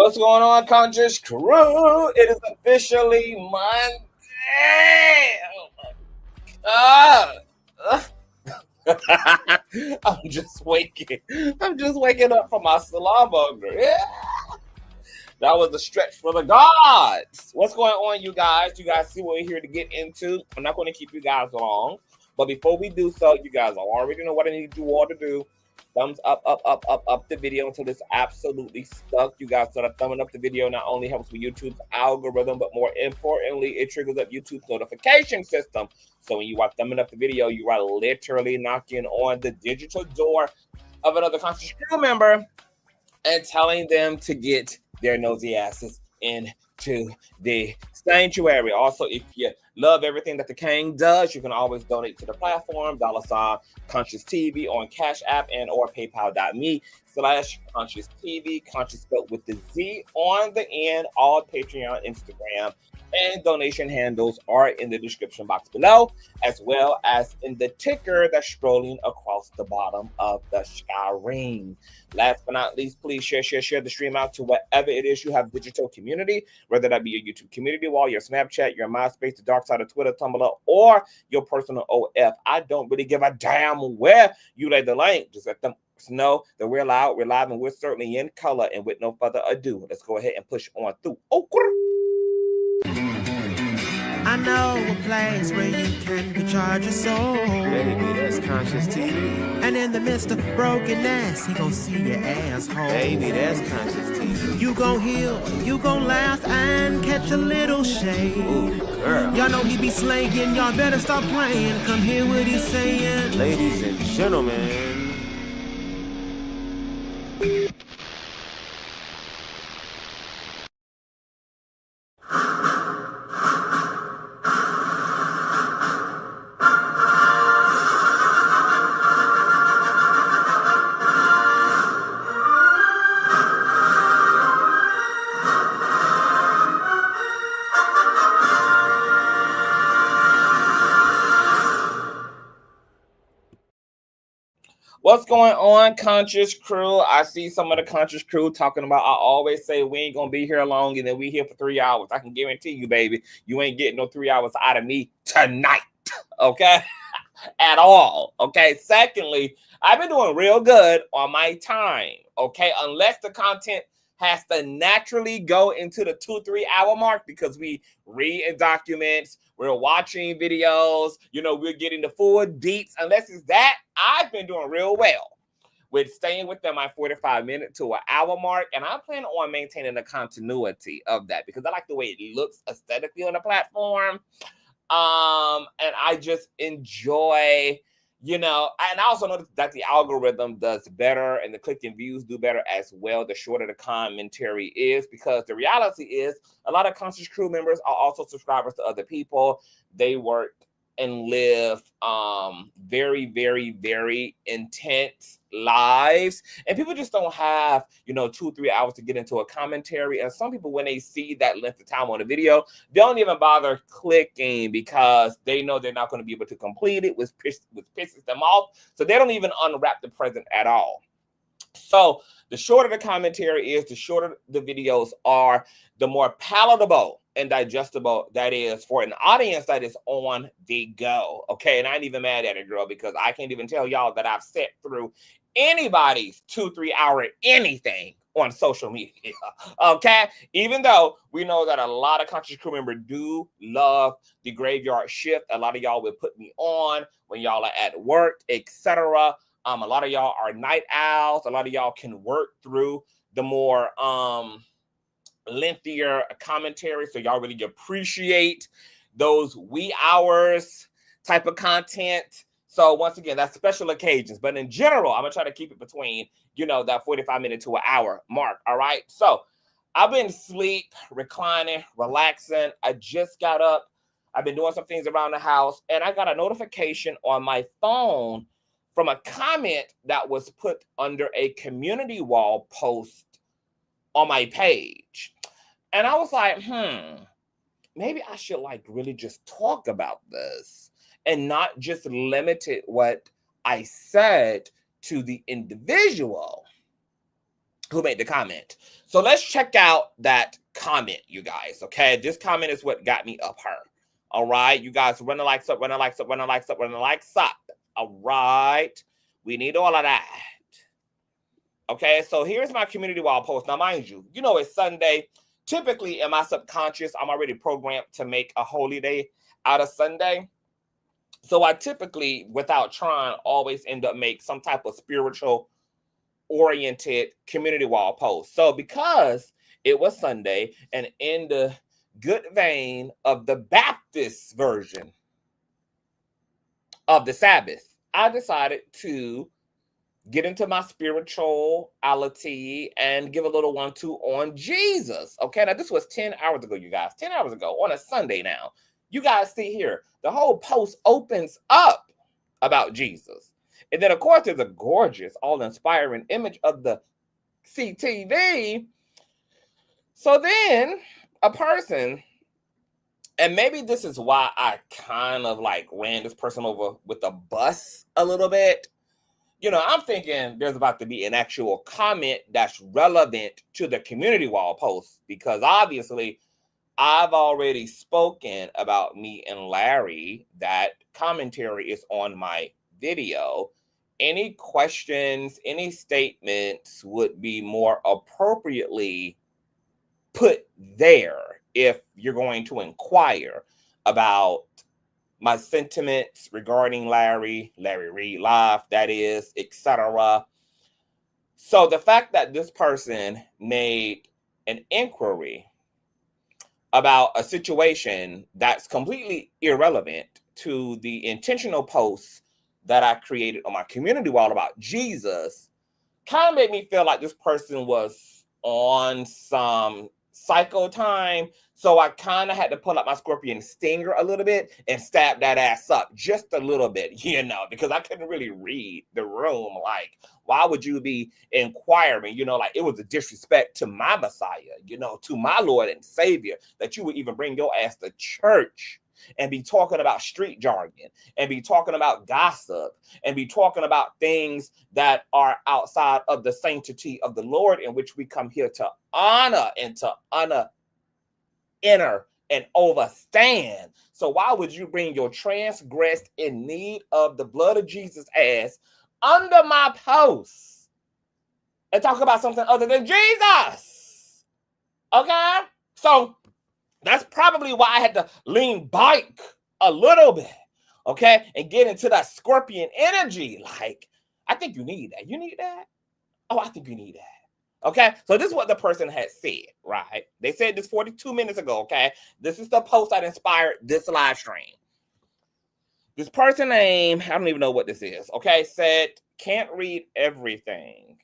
What's going on, Conscious Crew? It is officially Monday. Oh I'm just waking up from my salon burger. Yeah. That was a stretch for the gods. What's going on, you guys? You guys see what we're here to get into. I'm not going to keep you guys long, but before we do so, you guys already know what I need you all to do. Thumbs up the video until it's absolutely stuck. You guys start thumbing up the video. Not only helps with YouTube's algorithm, but more importantly, it triggers up YouTube's notification system. So when you are thumbing up the video, you are literally knocking on the digital door of another Conscious Crew member and telling them to get their nosy asses into the sanctuary. Also, if you love everything that the King does, you can always donate to the platform, $Consciouztv on Cash App and or PayPal.me/Consciouztv, Conscious spelled with the Z on the end, all Patreon, Instagram, and donation handles are in the description box below, as well as in the ticker that's scrolling across the bottom of the screen. Last but not least, please share the stream out to whatever it is you have digital community, whether that be your YouTube community wall, your Snapchat, your MySpace, the dark side of Twitter, Tumblr, or your personal OF. I don't really give a damn where you lay the link. Just let them know that we're loud, we're live, and we're certainly in color. And with no further ado, let's go ahead and push on through. I know a place where you can recharge your soul. Baby, that's Consciouztv. And in the midst of brokenness, he gon' see your asshole. Baby, that's Consciouztv. You gon' heal, you gon' laugh and catch a little shade. Ooh, girl. Y'all know he be slaying, y'all better stop playing. Come hear what he's saying. Ladies and gentlemen. What's going on, Conscious Crew? I see some of the Conscious Crew talking about, I always say we ain't going to be here long and then we here for 3 hours. I can guarantee you, baby, you ain't getting no 3 hours out of me tonight, okay? At all, okay? Secondly, I've been doing real good on my time, okay? Unless the content has to naturally go into the 2-3 hour mark because we read in documents, we're watching videos, you know, we're getting the full deets. Unless it's that, I've been doing real well with staying within my 45-minute to an hour mark. And I'm planning on maintaining the continuity of that because I like the way it looks aesthetically on the platform. And I just enjoy, you know, and I also noticed that the algorithm does better and the click and views do better as well, the shorter the commentary is, because the reality is a lot of Conscious Crew members are also subscribers to other people. They work and live very, very, very intense lives. And people just don't have, you know, 2-3 hours to get into a commentary. And some people, when they see that length of time on a video, they don't even bother clicking because they know they're not going to be able to complete it, which pisses them off. So they don't even unwrap the present at all. So the shorter the commentary is, the shorter the videos are, the more palatable and digestible that is for an audience that is on the go. Okay, and I ain't even mad at it, girl, because I can't even tell y'all that I've sat through anybody's 2-3 hour anything on social media. Okay, even though we know that a lot of Conscious Crew members do love the graveyard shift. A lot of y'all will put me on when y'all are at work, etc. A lot of y'all are night owls. A lot of y'all can work through the more lengthier commentary, so y'all really appreciate those wee hours type of content. So once again, that's special occasions, but in general, I'm gonna try to keep it between, you know, that 45-minute to an hour mark. All right, so I've been asleep, reclining, relaxing. I just got up. I've been doing some things around the house, and I got a notification on my phone from a comment that was put under a community wall post on my page. And I was like, maybe I should like really just talk about this and not just limited what I said to the individual. who made the comment. So let's check out that comment, you guys. Okay, this comment is what got me up her. All right, you guys, run the likes up, run the likes up, run the likes up, run the likes up. All right, we need all of that. Okay, so here's my community wall post. Now, mind you, you know it's Sunday. Typically, in my subconscious, I'm already programmed to make a holy day out of Sunday. So I typically, without trying, always end up make some type of spiritual oriented community wall post. So because it was Sunday and in the good vein of the Baptist version of the Sabbath, I decided to get into my spirituality and give a little 1-2 on Jesus. Okay, now this was 10 hours ago, you guys. 10 hours ago on a Sunday now. You guys see here, the whole post opens up about Jesus. And then, of course, there's a gorgeous, all-inspiring image of the CTV. So then a person, and maybe this is why I kind of like ran this person over with a bus a little bit. You know, I'm thinking there's about to be an actual comment that's relevant to the community wall post, because obviously I've already spoken about me and Larry. That commentary is on my video. Any questions, any statements would be more appropriately put there if you're going to inquire about my sentiments regarding Larry Reid live, that is, etc. So the fact that this person made an inquiry about a situation that's completely irrelevant to the intentional posts that I created on my community wall about Jesus kind of made me feel like this person was on some psycho time. So I kind of had to pull up my Scorpion stinger a little bit and stab that ass up just a little bit, you know, because I couldn't really read the room. Like, why would you be inquiring? You know, like it was a disrespect to my Messiah, you know, to my Lord and Savior, that you would even bring your ass to church and be talking about street jargon and be talking about gossip and be talking about things that are outside of the sanctity of the Lord, in which we come here to honor and to honor, enter, and overstand. So why would you bring your transgressed, in need of the blood of Jesus ass under my post and talk about something other than Jesus? Okay? So that's probably why I had to lean back a little bit, okay? And get into that Scorpion energy. Like, I think you need that. You need that? Oh, I think you need that. Okay? So this is what the person had said, right? They said this 42 minutes ago, okay? This is the post that inspired this live stream. This person name, I don't even know what this is, okay, said, can't read everything.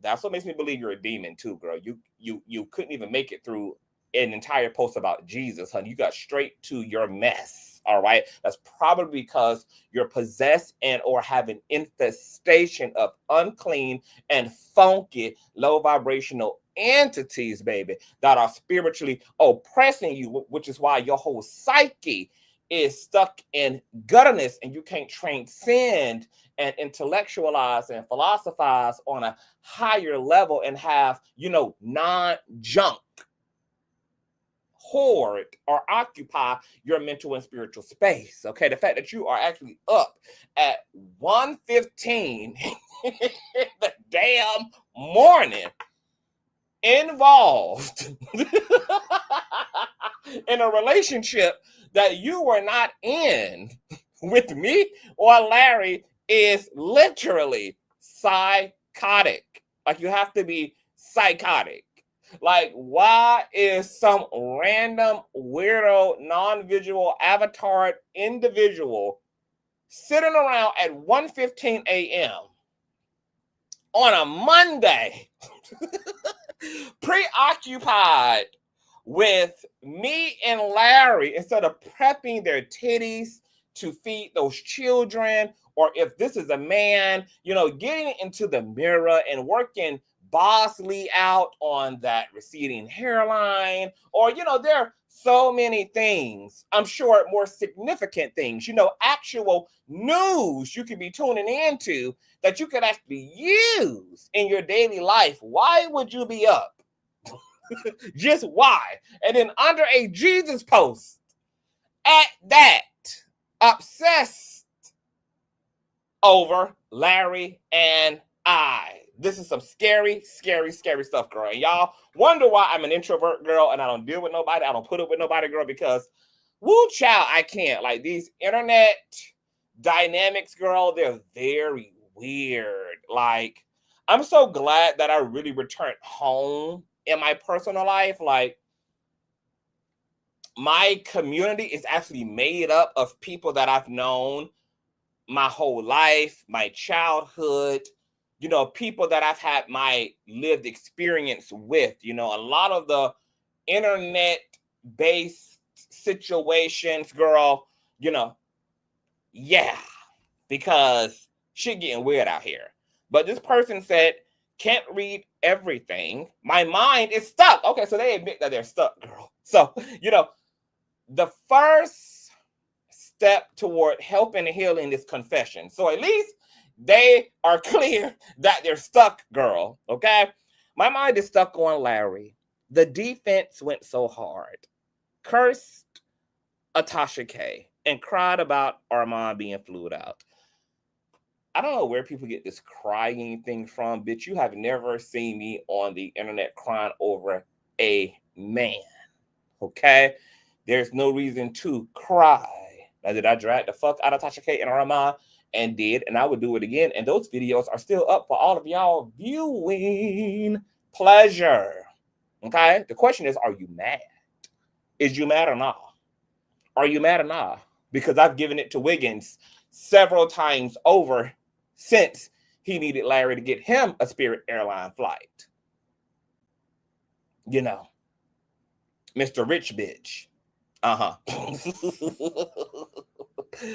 That's what makes me believe you're a demon too, girl. You couldn't even make it through an entire post about Jesus, honey. You got straight to your mess. All right. That's probably because you're possessed and or have an infestation of unclean and funky low vibrational entities, baby, that are spiritually oppressing you, which is why your whole psyche is stuck in gutterness and you can't transcend and intellectualize and philosophize on a higher level and have, you know, non-junk hoard or occupy your mental and spiritual space. Okay, the fact that you are actually up at 1:15 in the damn morning, involved in a relationship that you were not in with me or Larry is literally psychotic. Like, you have to be psychotic. Like, why is some random weirdo non-visual avatar individual sitting around at 1:15 a.m. on a Monday preoccupied with me and Larry instead of prepping their titties to feed those children, or if this is a man, you know, getting into the mirror and working bossly out on that receding hairline, or, there are so many things, I'm sure more significant things, actual news you could be tuning into that you could actually use in your daily life. Why would you be up? Just why? And then under a Jesus post at that, obsessed over Larry and I. This is some scary, scary, scary stuff, girl. And y'all wonder why I'm an introvert, girl, and I don't deal with nobody. I don't put up with nobody, girl, because woo, child, I can't. Like, these internet dynamics, girl, they're very weird. Like, I'm so glad that I really returned home in my personal life. Like, my community is actually made up of people that I've known my whole life, my childhood, people that I've had my lived experience with. A lot of the internet-based situations, girl, yeah, because shit getting weird out here. But this person said, can't read everything. My mind is stuck. Okay, so they admit that they're stuck, girl. So, the first step toward helping and healing is confession. So at least they are clear that they're stuck, girl. Okay? My mind is stuck on Larry. The defense went so hard. Cursed a Tasha K and cried about Armand being flued out. I don't know where people get this crying thing from, bitch. You have never seen me on the internet crying over a man. Okay? There's no reason to cry. Now, did I drag the fuck out of Tasha K and Armand? And did, and I would do it again. And those videos are still up for all of y'all viewing pleasure. Okay? The question is, are you mad? Is you mad or not? Are you mad or not? Because I've given it to Wiggins several times over since he needed Larry to get him a Spirit airline flight. Mr. Rich Bitch.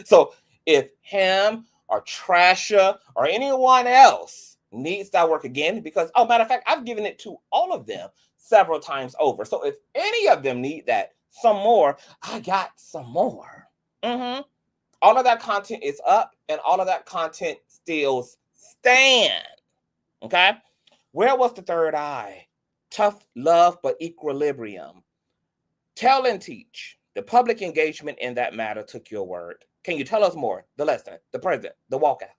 So if him or Tasha or anyone else needs that work again, because, matter of fact, I've given it to all of them several times over. So if any of them need that some more, I got some more. All of that content is up, and all of that content still stands. Okay? Where was the third eye? Tough love, but equilibrium. Tell and teach. The public engagement in that matter took your word. Can you tell us more? The lesson, the present, the walkout.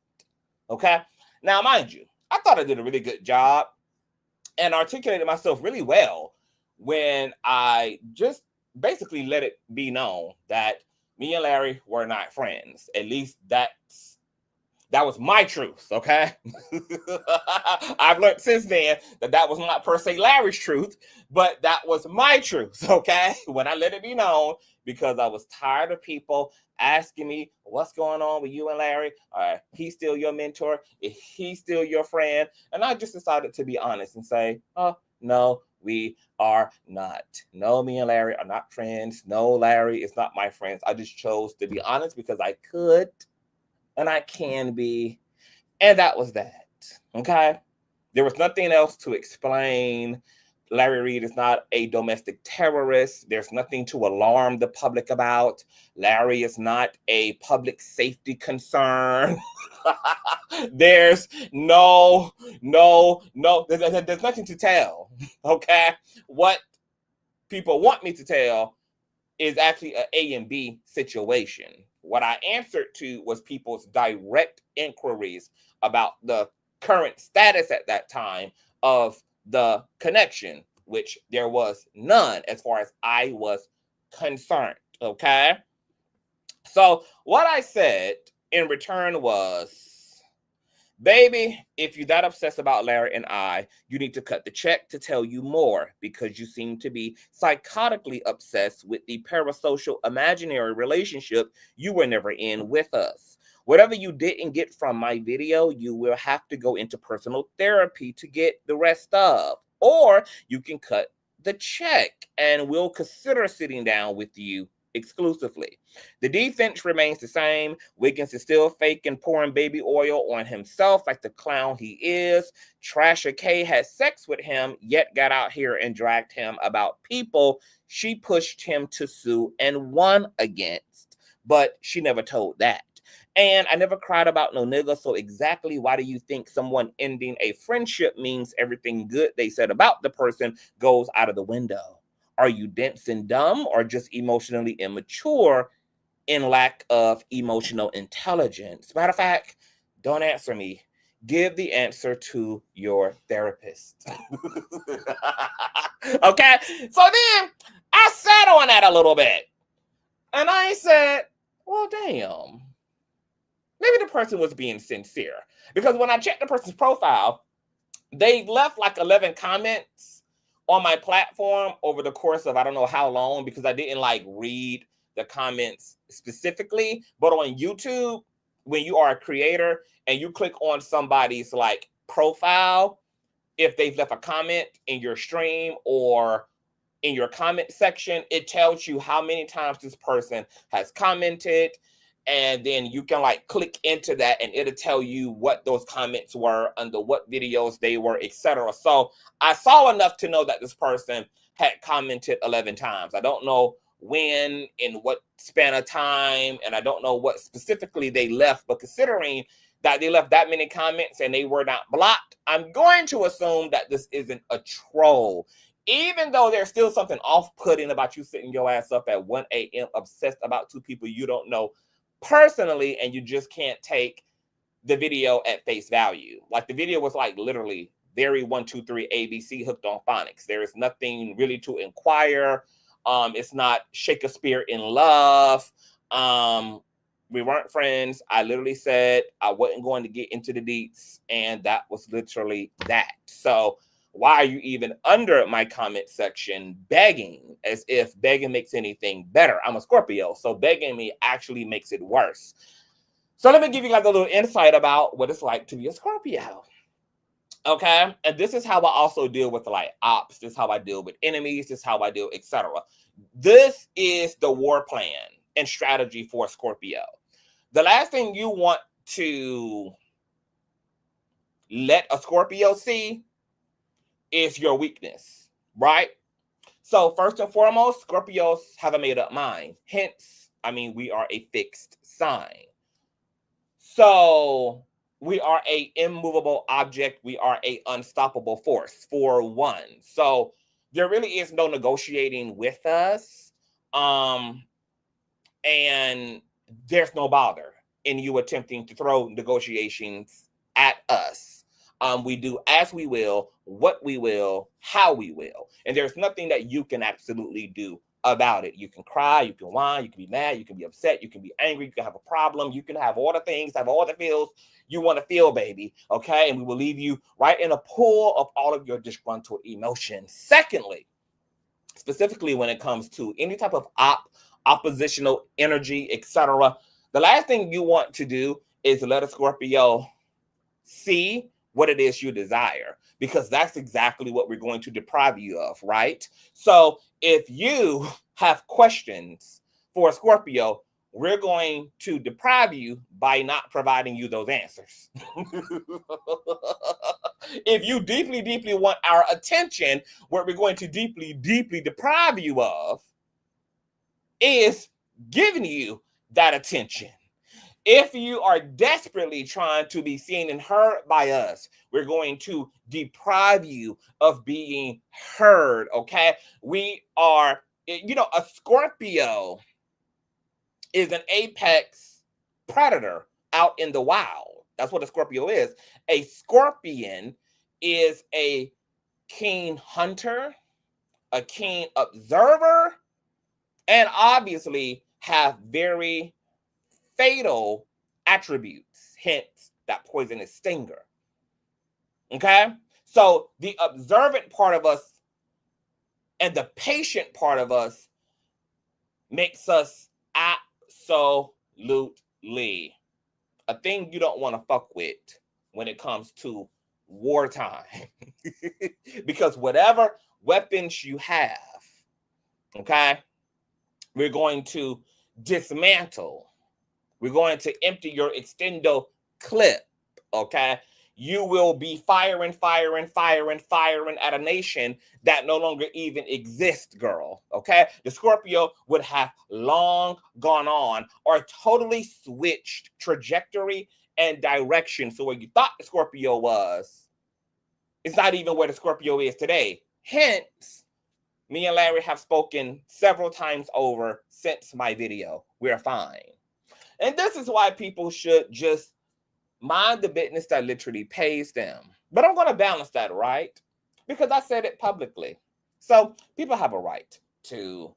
Okay? Now, mind you, I thought I did a really good job and articulated myself really well when I just basically let it be known that me and Larry were not friends. At least that was my truth, okay? I've learned since then that was not per se Larry's truth, but that was my truth, okay? When I let it be known, because I was tired of people asking me, what's going on with you and Larry? He's still your mentor? He's still your friend? And I just decided to be honest and say, oh, no, we are not. No, me and Larry are not friends. No, Larry is not my friend. I just chose to be honest because I could. And I can be, and that was that, okay? There was nothing else to explain. Larry Reid is not a domestic terrorist. There's nothing to alarm the public about. Larry is not a public safety concern. There's no, there's nothing to tell, okay? What people want me to tell is actually an A and B situation. What I answered to was people's direct inquiries about the current status at that time of the connection, which there was none as far as I was concerned, okay? So what I said in return was, baby, if you're that obsessed about Larry and I, you need to cut the check to tell you more, because you seem to be psychotically obsessed with the parasocial imaginary relationship you were never in with us. Whatever you didn't get from my video, you will have to go into personal therapy to get the rest of. Or you can cut the check and we'll consider sitting down with you exclusively. The defense remains the same. Wiggins is still faking pouring baby oil on himself like the clown he is. Tasha K had sex with him, yet got out here and dragged him about people she pushed him to sue and won against. But she never told that. And I never cried about no nigga, so exactly why do you think someone ending a friendship means everything good they said about the person goes out of the window? Are you dense and dumb or just emotionally immature in lack of emotional intelligence? Matter of fact, don't answer me. Give the answer to your therapist. Okay? So then I sat on that a little bit. And I said, well, damn. Maybe the person was being sincere. Because when I checked the person's profile, they left like 11 comments on my platform over the course of I don't know how long, because I didn't like read the comments specifically. But on YouTube, when you are a creator and you click on somebody's like profile, if they've left a comment in your stream or in your comment section, it tells you how many times this person has commented. And then you can like click into that and it'll tell you what those comments were, under what videos they were, etc. So I saw enough to know that this person had commented 11 times. I don't know when, in what span of time, and I don't know what specifically they left, but considering that they left that many comments and they were not blocked, I'm going to assume that this isn't a troll. Even though there's still something off-putting about you sitting your ass up at 1 a.m. obsessed about two people you don't know personally, and you just can't take the video at face value. Like the video was like literally very 1, 2, 3 ABC hooked on phonics. There is nothing really to inquire. It's not Shakespeare in love. We weren't friends. I literally said I wasn't going to get into the deets, and that was literally that. So why are you even under my comment section begging, as if begging makes anything better? I'm a Scorpio, so begging me actually makes it worse. So let me give you guys a little insight about what it's like to be a Scorpio. Okay? And this is how I also deal with like ops. This is how I deal with enemies. This is how I deal, etc. This is the war plan and strategy for Scorpio. The last thing you want to let a Scorpio see is your weakness, right? So first and foremost, Scorpios have a made-up mind. Hence, I mean, we are a fixed sign. So we are a immovable object. We are a unstoppable force, for one. So there really is no negotiating with us. And there's no bother in you attempting to throw negotiations at us. We do as we will, what we will, how we will. And there's nothing that you can absolutely do about it. You can cry, you can whine, you can be mad, you can be upset, you can be angry, you can have a problem, you can have all the things, have all the feels you want to feel, baby. Okay. And we will leave you right in a pool of all of your disgruntled emotions. Secondly, specifically when it comes to any type of oppositional energy, etc., the last thing you want to do is let a Scorpio see what it is you desire, because that's exactly what we're going to deprive you of, right? So if you have questions for a Scorpio, we're going to deprive you by not providing you those answers. If you deeply, deeply want our attention, what we're going to deeply, deeply deprive you of is giving you that attention. If you are desperately trying to be seen and heard by us, we're going to deprive you of being heard, okay? We are, a Scorpio is an apex predator out in the wild. That's what a Scorpio is. A scorpion is a keen hunter, a keen observer, and obviously have very fatal attributes, hence that poisonous stinger. Okay? So the observant part of us and the patient part of us makes us absolutely a thing you don't want to fuck with when it comes to wartime. Because whatever weapons you have, okay, We're going to dismantle. We're going to empty your extendo clip, okay? You will be firing at a nation that no longer even exists, girl, okay? The Scorpio would have long gone on or totally switched trajectory and direction. So where you thought the Scorpio was, it's not even where the Scorpio is today. Hence, me and Larry have spoken several times over since my video. We're fine. And this is why people should just mind the business that literally pays them. But I'm going to balance that, right? Because I said it publicly. So people have a right to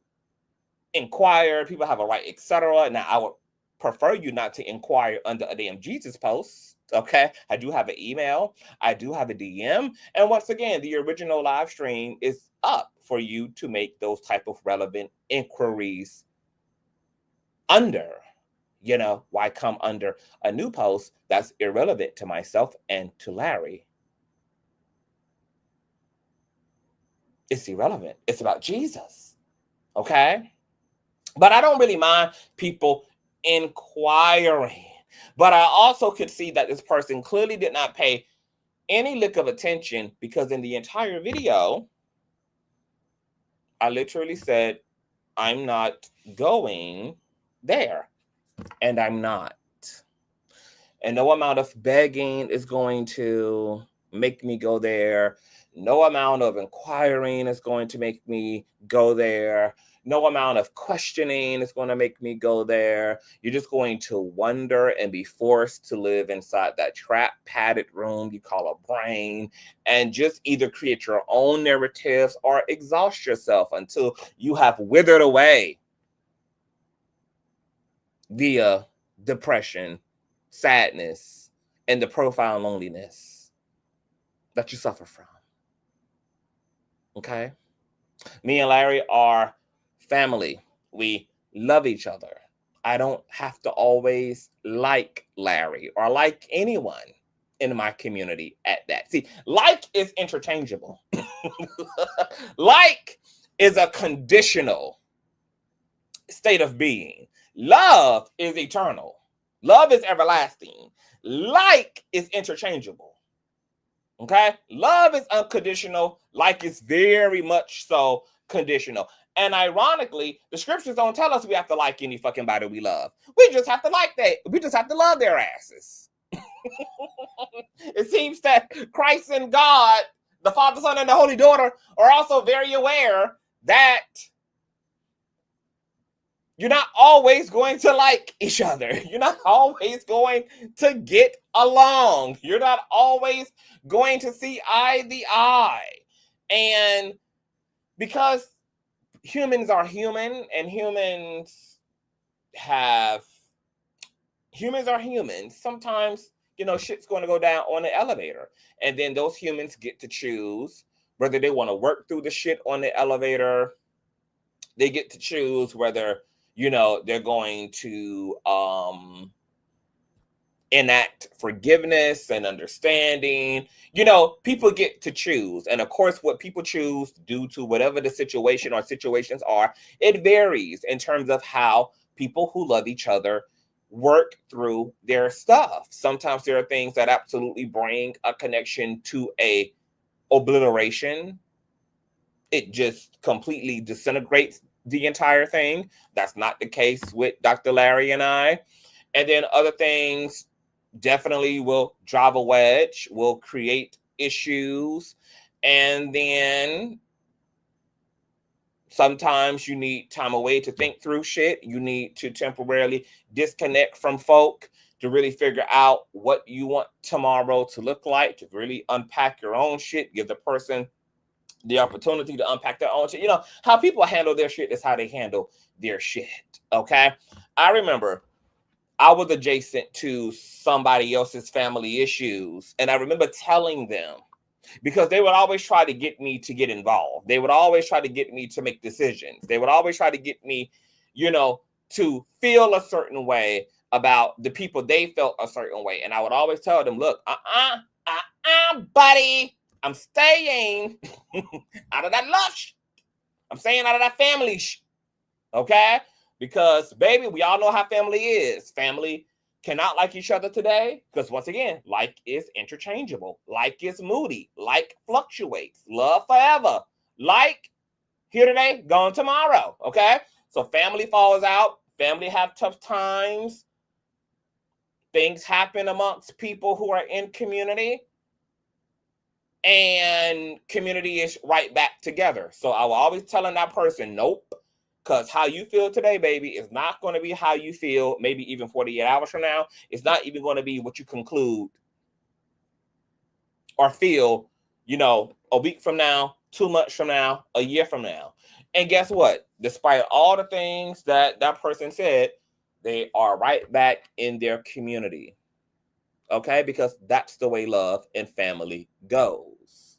inquire. People have a right, etc. Now, I would prefer you not to inquire under a damn Jesus post. Okay, I do have an email. I do have a DM. And once again, the original live stream is up for you to make those type of relevant inquiries under. You know, why come under a new post that's irrelevant to myself and to Larry? It's irrelevant. It's about Jesus. Okay? But I don't really mind people inquiring. But I also could see that this person clearly did not pay any lick of attention, because in the entire video, I literally said, I'm not going there. And I'm not. And no amount of begging is going to make me go there. No amount of inquiring is going to make me go there. No amount of questioning is going to make me go there. You're just going to wonder and be forced to live inside that trap padded room you call a brain, and just either create your own narratives or exhaust yourself until you have withered away via depression, sadness, and the profound loneliness that you suffer from. Okay? Me and Larry are family. We love each other. I don't have to always like Larry or like anyone in my community at that. See, like is interchangeable. Like is a conditional state of being. Love is eternal. Love is everlasting. Like is interchangeable. Okay? Love is unconditional. Like is very much so conditional. And ironically, the scriptures don't tell us we have to like any fucking body we love. We just have to like that. We just have to love their asses. It seems that Christ and God, the Father, Son, and the Holy Daughter, are also very aware that you're not always going to like each other. You're not always going to get along. You're not always going to see eye to eye. And because humans are human, and humans are humans, sometimes, you know, shit's going to go down on the elevator. And then those humans get to choose whether they want to work through the shit on the elevator. They get to choose whether, you know, they're going to enact forgiveness and understanding. You know, people get to choose. And of course, what people choose due to whatever the situation or situations are, it varies in terms of how people who love each other work through their stuff. Sometimes there are things that absolutely bring a connection to a obliteration. It just completely disintegrates the entire thing. That's not the case with Dr. Larry and I. And then other things definitely will drive a wedge, will create issues. And then sometimes you need time away to think through shit. You need to temporarily disconnect from folk to really figure out what you want tomorrow to look like, to really unpack your own shit, give the person the opportunity to unpack their own shit. You know, how people handle their shit is how they handle their shit, okay? I remember I was adjacent to somebody else's family issues, and I remember telling them, because they would always try to get me to get involved. They would always try to get me to make decisions. They would always try to get me, you know, to feel a certain way about the people they felt a certain way. And I would always tell them, look, buddy, I'm staying out of that love. I'm staying out of that family. Okay? Because, baby, we all know how family is. Family cannot like each other today because, once again, like is interchangeable. Like is moody. Like fluctuates. Love forever. Like here today, gone tomorrow. Okay? So family falls out. Family have tough times. Things happen amongst people who are in community. And community is right back together. So I will always telling that person, nope. Because how you feel today, baby, is not going to be how you feel maybe even 48 hours from now. It's not even going to be what you conclude or feel, a week from now, 2 months from now, a year from now. And guess what? Despite all the things that that person said, they are right back in their community. Okay? Because that's the way love and family goes.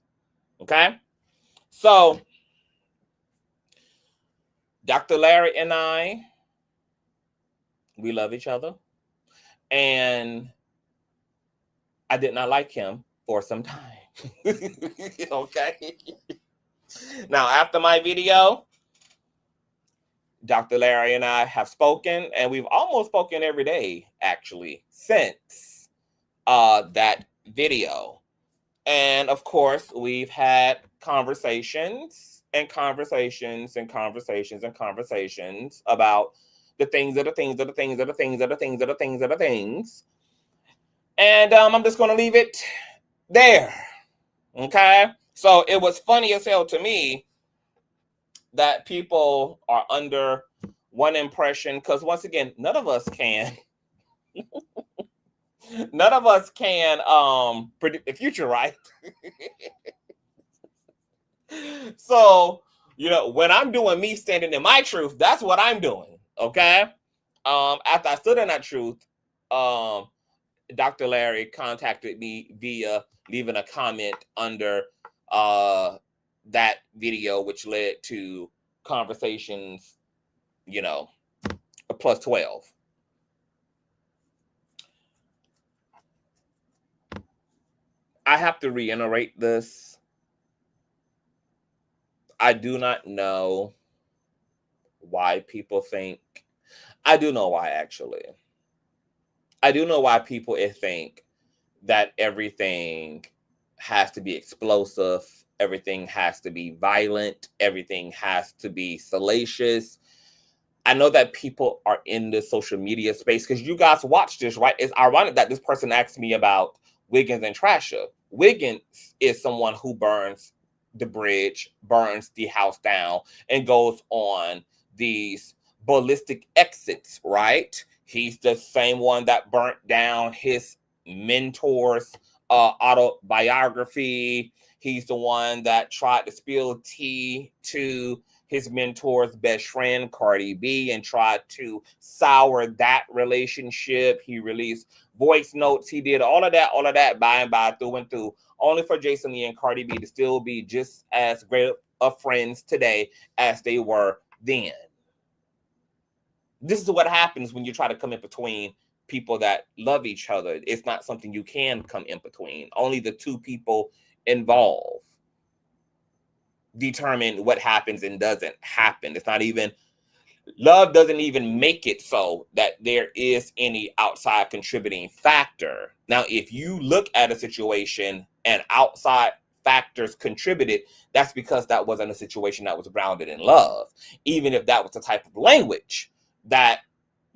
Okay? So, Dr. Larry and I, we love each other. And I did not like him for some time. Okay? Now, after my video, Dr. Larry and I have spoken, and we've almost spoken every day, actually, since that video. And, of course, we've had conversations and conversations and conversations and conversations about the things that are things that are things that are things that are things that are things that are things. And I'm just going to leave it there. Okay? So it was funny as hell to me that people are under one impression, because once again, none of us can predict the future, right? So, when I'm doing me standing in my truth, that's what I'm doing. Okay. After I stood in that truth, Dr. Larry contacted me via leaving a comment under that video, which led to conversations, a plus 12. I have to reiterate this. I do not know why people think. I do know why, actually. I do know why people think that everything has to be explosive, everything has to be violent, everything has to be salacious. I know that people are in the social media space because you guys watch this, right? It's ironic that this person asked me about Wiggins and Tasha. Wiggins is someone who burns the bridge, burns the house down, and goes on these ballistic exits, right? He's the same one that burnt down his mentor's autobiography. He's the one that tried to spill tea to his mentor's best friend, Cardi B, and tried to sour that relationship. He released voice notes. He did all of that by and by, through and through, only for Jason Lee and Cardi B to still be just as great of friends today as they were then. This is what happens when you try to come in between people that love each other. It's not something you can come in between. Only the two people involved determine what happens and doesn't happen. It's not even, love doesn't even make it so that there is any outside contributing factor. Now, if you look at a situation and outside factors contributed, that's because that wasn't a situation that was grounded in love. Even if that was the type of language that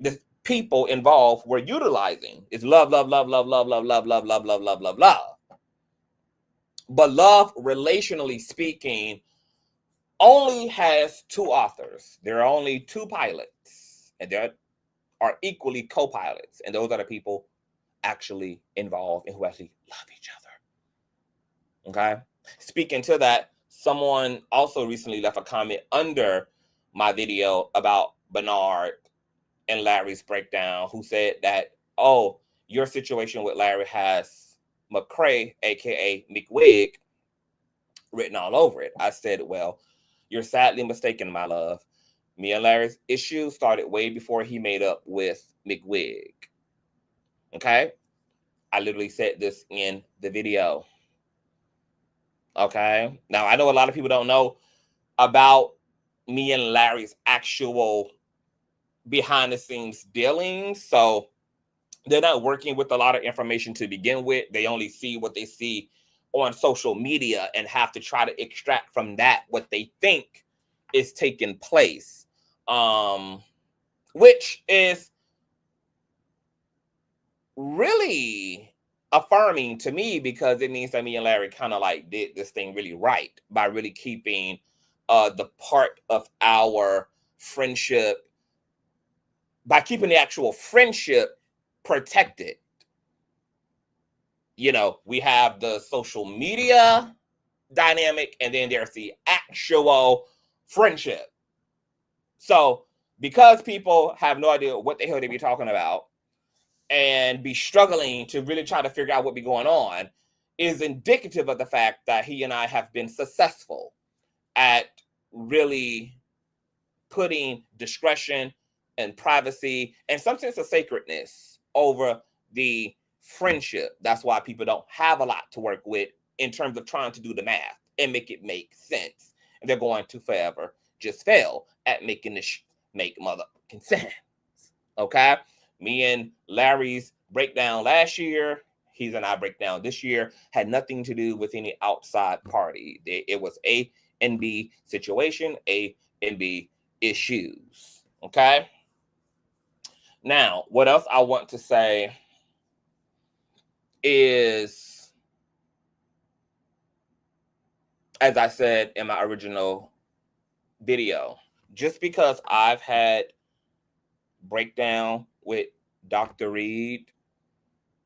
the people involved were utilizing, is love, love, love, love, love, love, love, love, love, love, love, love, love. But love, relationally speaking, only has two authors. There are only two pilots, and there are equally co-pilots, and those are the people actually involved and who actually love each other. Okay? Speaking to that, someone also recently left a comment under my video about Bernard and Larry's breakdown, who said that, oh, your situation with Larry has McCray, aka McWig, written all over it. I said, well, you're sadly mistaken, my love. Me and Larry's issue started way before he made up with McWig. Okay? I literally said this in the video. Okay? Now, I know a lot of people don't know about me and Larry's actual behind the scenes dealings. So they're not working with a lot of information to begin with. They only see what they see on social media and have to try to extract from that what they think is taking place, which is really affirming to me, because it means that me and Larry kind of like did this thing really right by really keeping the part of our friendship, by keeping the actual friendship protected. You know, we have the social media dynamic, and then there's the actual friendship. So because people have no idea what the hell they be talking about and be struggling to really try to figure out what be going on, is indicative of the fact that he and I have been successful at really putting discretion and privacy and some sense of sacredness over the friendship. That's why people don't have a lot to work with in terms of trying to do the math and make it make sense. And they're going to forever just fail at making this make motherfucking sense. Okay? Me and Larry's breakdown last year, his and I breakdown this year, had nothing to do with any outside party. It was A and B situation, A and B issues. Okay? Now, what else I want to say is, as I said in my original video, just because I've had breakdown with Dr. Reid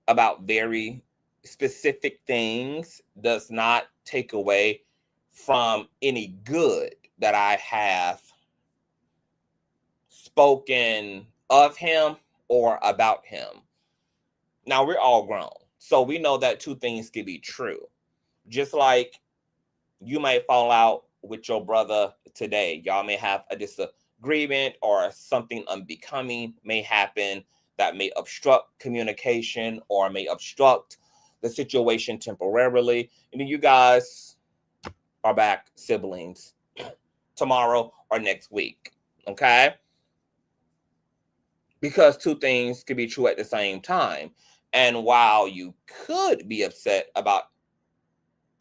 about very specific things does not take away from any good that I have spoken of him or about him. Now, we're all grown, so we know that two things can be true. Just like you might fall out with your brother today. Y'all may have a disagreement or something unbecoming may happen that may obstruct communication or may obstruct the situation temporarily. And then you guys are back siblings tomorrow or next week. Okay? Because two things could be true at the same time. And while you could be upset about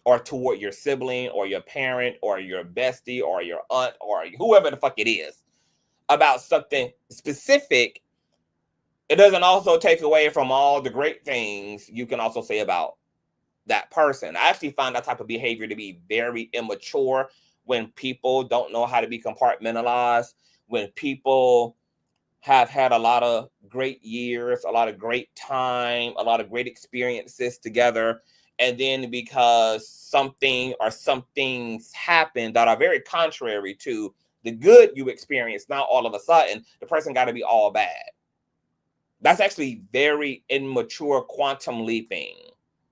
or toward your sibling or your parent or your bestie or your aunt or whoever the fuck it is about something specific, it doesn't also take away from all the great things you can also say about that person. I actually find that type of behavior to be very immature when people don't know how to be compartmentalized, when people have had a lot of great years, a lot of great time, a lot of great experiences together. And then because something or some things happen that are very contrary to the good you experienced, now all of a sudden the person got to be all bad. That's actually very immature quantum leaping.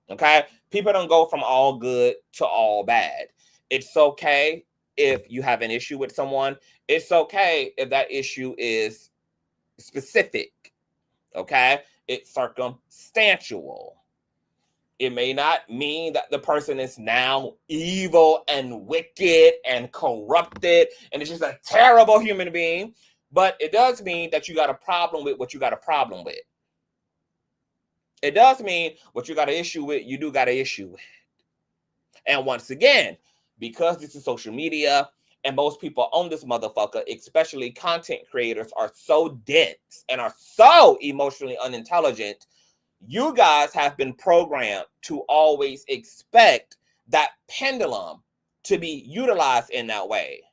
Okay? People don't go from all good to all bad. It's okay if you have an issue with someone. It's okay if that issue is specific. Okay? It's circumstantial. It may not mean that the person is now evil and wicked and corrupted and it's just a terrible human being, but it does mean that you got a problem with what you got a problem with. It does mean what you got an issue with, you do got an issue with. And once again, because this is social media and most people on this motherfucker, especially content creators, are so dense and are so emotionally unintelligent, you guys have been programmed to always expect that pendulum to be utilized in that way.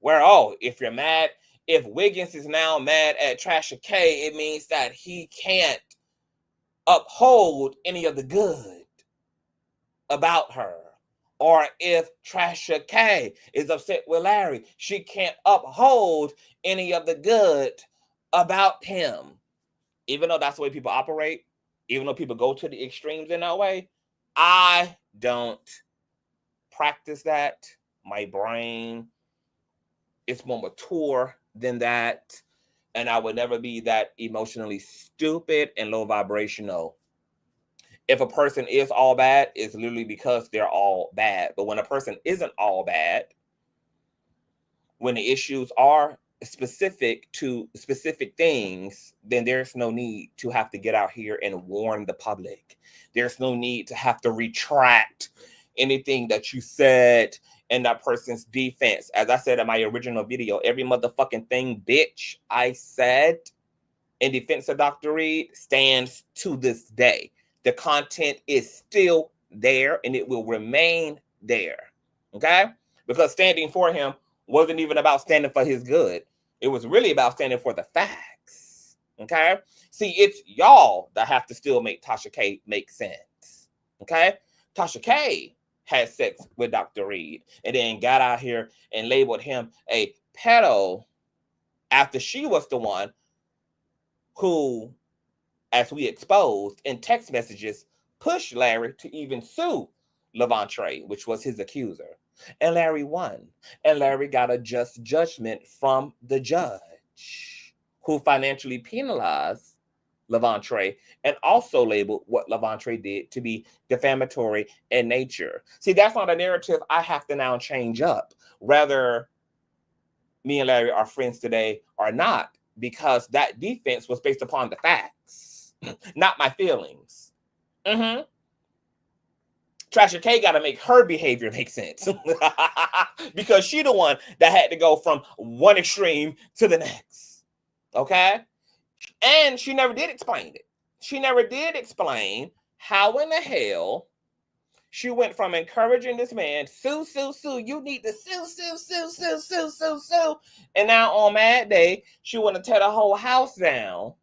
Where, oh, if you're mad, if Wiggins is now mad at Tasha K, it means that he can't uphold any of the good about her. Or if Tasha K is upset with Larry, she can't uphold any of the good about him. Even though that's the way people operate, even though people go to the extremes in that way, I don't practice that. My brain is more mature than that. And I would never be that emotionally stupid and low vibrational. If a person is all bad, it's literally because they're all bad. But when a person isn't all bad, when the issues are specific to specific things, then there's no need to have to get out here and warn the public. There's no need to have to retract anything that you said in that person's defense. As I said in my original video, every motherfucking thing, bitch, I said in defense of Dr. Reid stands to this day. The content is still there and it will remain there. Okay? Because standing for him wasn't even about standing for his good. It was really about standing for the facts. Okay? See, it's y'all that have to still make Tasha K make sense. Okay? Tasha K had sex with Dr. Reid and then got out here and labeled him a pedo after she was the one who, as we exposed in text messages, pushed Larry to even sue Levantre, which was his accuser. And Larry won. And Larry got a just judgment from the judge, who financially penalized Levantre and also labeled what Levantre did to be defamatory in nature. See, that's not a narrative I have to now change up. Rather, me and Larry are friends today or not, because that defense was based upon the facts, not my feelings. Tasha K got to make her behavior make sense because she the one that had to go from one extreme to the next. Okay? And she never did explain it. She never did explain how in the hell she went from encouraging this man, sue, you need to sue. And now on Mad Day, she want to tear the whole house down.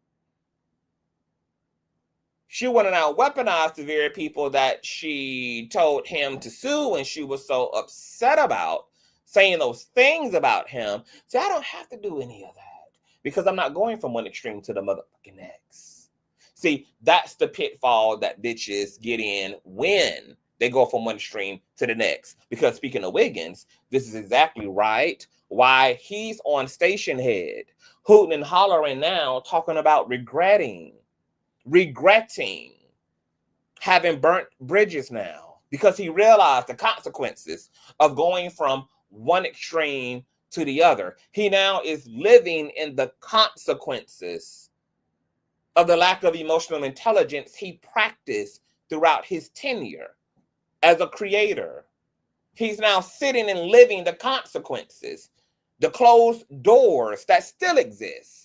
She want to now weaponize the very people that she told him to sue and she was so upset about, saying those things about him. So I don't have to do any of that because I'm not going from one extreme to the motherfucking next. See, that's the pitfall that bitches get in when they go from one extreme to the next. Because speaking of Wiggins, this is exactly right why he's on station head, hooting and hollering now, talking about regretting having burnt bridges now, because he realized the consequences of going from one extreme to the other. He now is living in the consequences of the lack of emotional intelligence he practiced throughout his tenure as a creator. He's now sitting and living the consequences, the closed doors that still exist.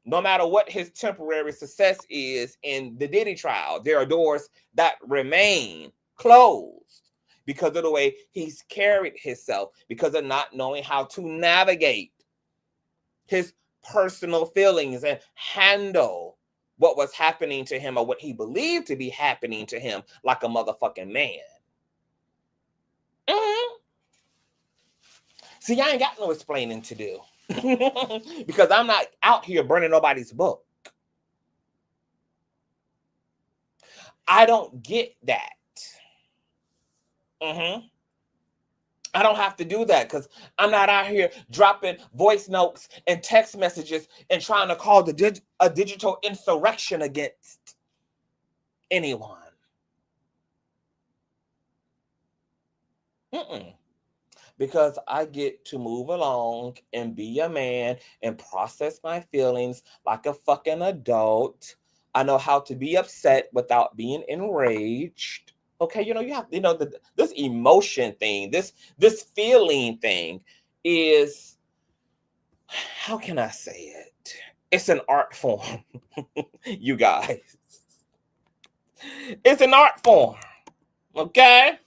No matter what his temporary success is in the Diddy trial, there are doors that remain closed because of the way he's carried himself, because of not knowing how to navigate his personal feelings and handle what was happening to him or what he believed to be happening to him like a motherfucking man. See, I ain't got no explaining to do. Because I'm not out here burning nobody's book. I don't get that. I don't have to do that because I'm not out here dropping voice notes and text messages and trying to cause a digital insurrection against anyone. Because I get to move along and be a man and process my feelings like a fucking adult. I know how to be upset without being enraged. Okay, you have, this emotion thing, this feeling thing is, how can I say it? It's an art form, you guys. It's an art form, okay?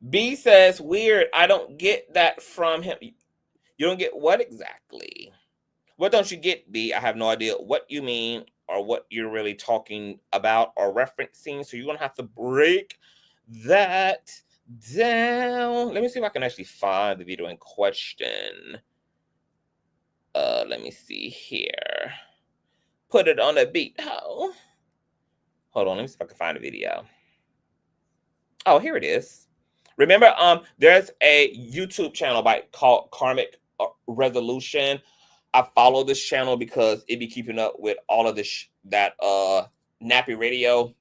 B says, weird, I don't get that from him. You don't get what exactly? What don't you get, B? I have no idea what you mean or what you're really talking about or referencing. So you're going to have to break that down. Let me see if I can actually find the video in question. Let me see here. Put it on a beat. Oh. Hold on, let me see if I can find the video. Oh, here it is. Remember, there's a YouTube channel called Karmic Resolution. I follow this channel because it be keeping up with all of this that nappy radio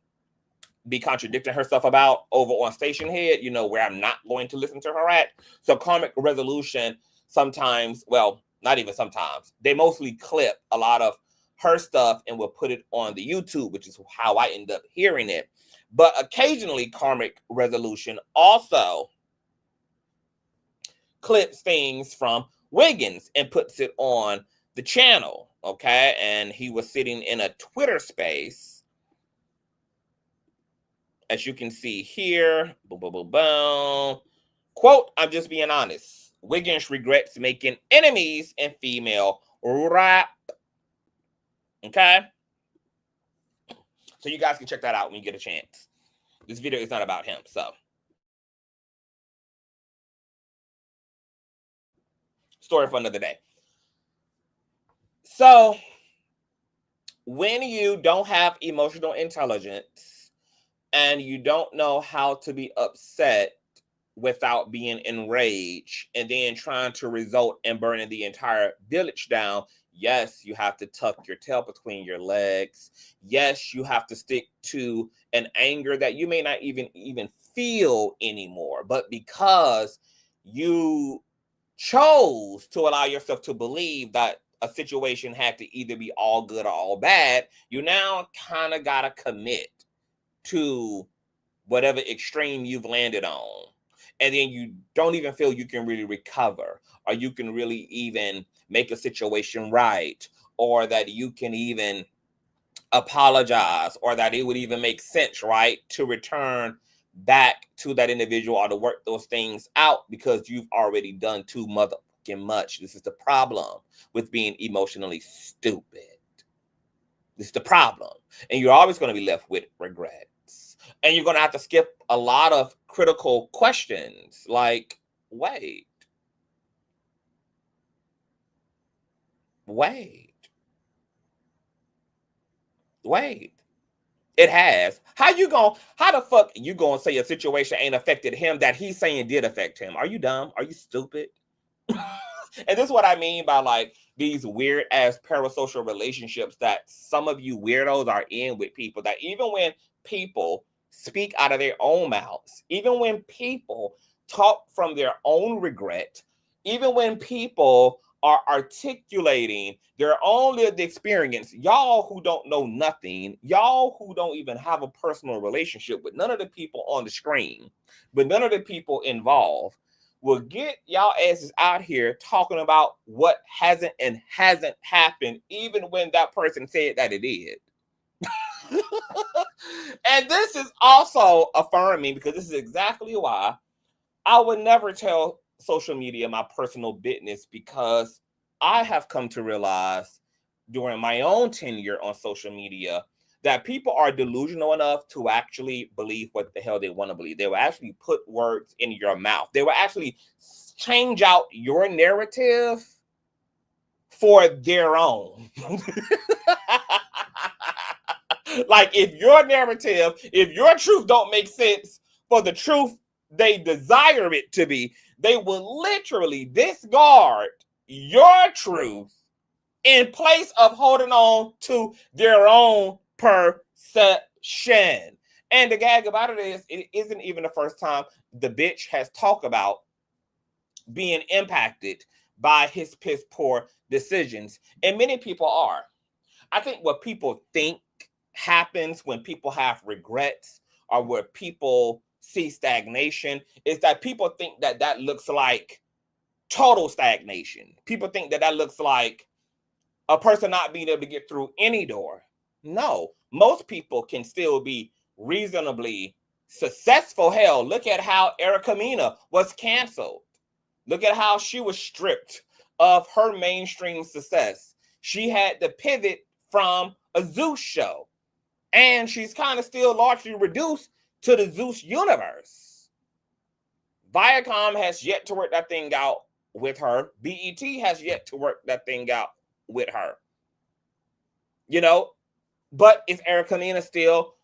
be contradicting herself about over on Station Head, you know, where I'm not going to listen to her at. So Karmic Resolution sometimes, well, not even sometimes, they mostly clip a lot of her stuff and will put it on the YouTube, which is how I end up hearing it. But occasionally Karmic Resolution also clips things from Wiggins and puts it on the channel, okay? And he was sitting in a Twitter space, as you can see here. Boom, boom, boom, boom. Quote, I'm just being honest. Wiggins regrets making enemies in female rap. Okay? So you guys can check that out when you get a chance. This video is not about him, so. Story for another day. So, when you don't have emotional intelligence and you don't know how to be upset without being enraged and then trying to result in burning the entire village down, yes, you have to tuck your tail between your legs. Yes, you have to stick to an anger that you may not even feel anymore, but because you chose to allow yourself to believe that a situation had to either be all good or all bad, you now kind of got to commit to whatever extreme you've landed on. And then you don't even feel you can really recover, or you can really even make a situation right, or that you can even apologize, or that it would even make sense, right, to return back to that individual or to work those things out, because you've already done too motherfucking much. This is the problem with being emotionally stupid. This is the problem. And you're always going to be left with regret. And you're going to have to skip a lot of critical questions like, wait. It has. How the fuck you going to say a situation ain't affected him that he's saying did affect him? Are you dumb? Are you stupid? And this is what I mean by like these weird ass parasocial relationships that some of you weirdos are in with people, that even when people speak out of their own mouths, even when people talk from their own regret, even when people are articulating their own lived experience, y'all who don't know nothing, y'all who don't even have a personal relationship with none of the people on the screen, but none of the people involved, will get y'all asses out here talking about what hasn't happened, even when that person said that it did. And this is also affirming, because this is exactly why I would never tell social media my personal business, because I have come to realize during my own tenure on social media that people are delusional enough to actually believe what the hell they want to believe. They will actually put words in your mouth. They will actually change out your narrative for their own. Like, if your narrative, if your truth don't make sense for the truth they desire it to be, they will literally discard your truth in place of holding on to their own perception. And the gag about it is, it isn't even the first time the bitch has talked about being impacted by his piss poor decisions. And many people are. I think what people think happens when people have regrets, or where people see stagnation, is that people think that that looks like total stagnation. People think that that looks like a person not being able to get through any door. No, most people can still be reasonably successful. Hell, look at how Erica Mena was canceled. Look at how she was stripped of her mainstream success. She had to pivot from a Zeus show, and she's kind of still largely reduced to the Zeus universe. Viacom has yet to work that thing out with her. B.E.T. has yet to work that thing out with her. You know, but is Erica Mena still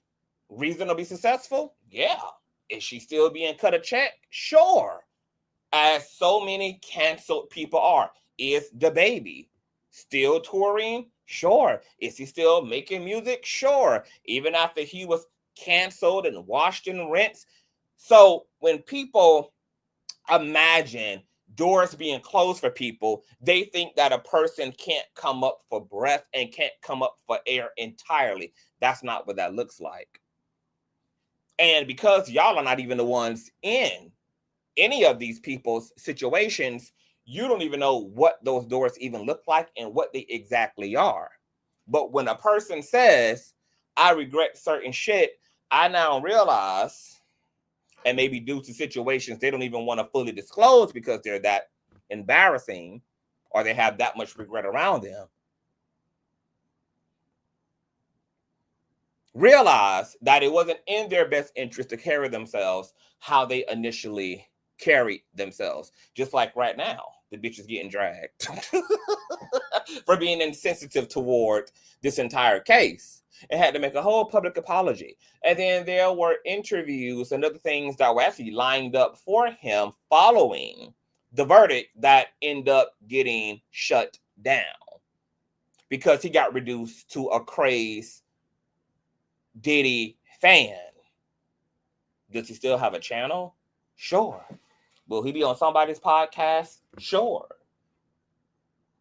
reasonably successful? Yeah. Is she still being cut a check? Sure. As so many canceled people are. Is DaBaby still touring? Sure. Is he still making music? Sure. Even after he was canceled and washed and rinsed. So when people imagine doors being closed for people, they think that a person can't come up for breath and can't come up for air entirely. That's not what that looks like. And because y'all are not even the ones in any of these people's situations, you don't even know what those doors even look like and what they exactly are. But when a person says, I regret certain shit, I now realize, and maybe due to situations they don't even want to fully disclose because they're that embarrassing or they have that much regret around them, realize that it wasn't in their best interest to carry themselves how they initially carried themselves. Just like right now, the bitch is getting dragged for being insensitive toward this entire case and had to make a whole public apology. And then there were interviews and other things that were actually lined up for him following the verdict that end up getting shut down because he got reduced to a crazed Diddy fan. Does he still have a channel? Sure. Will he be on somebody's podcast? Sure.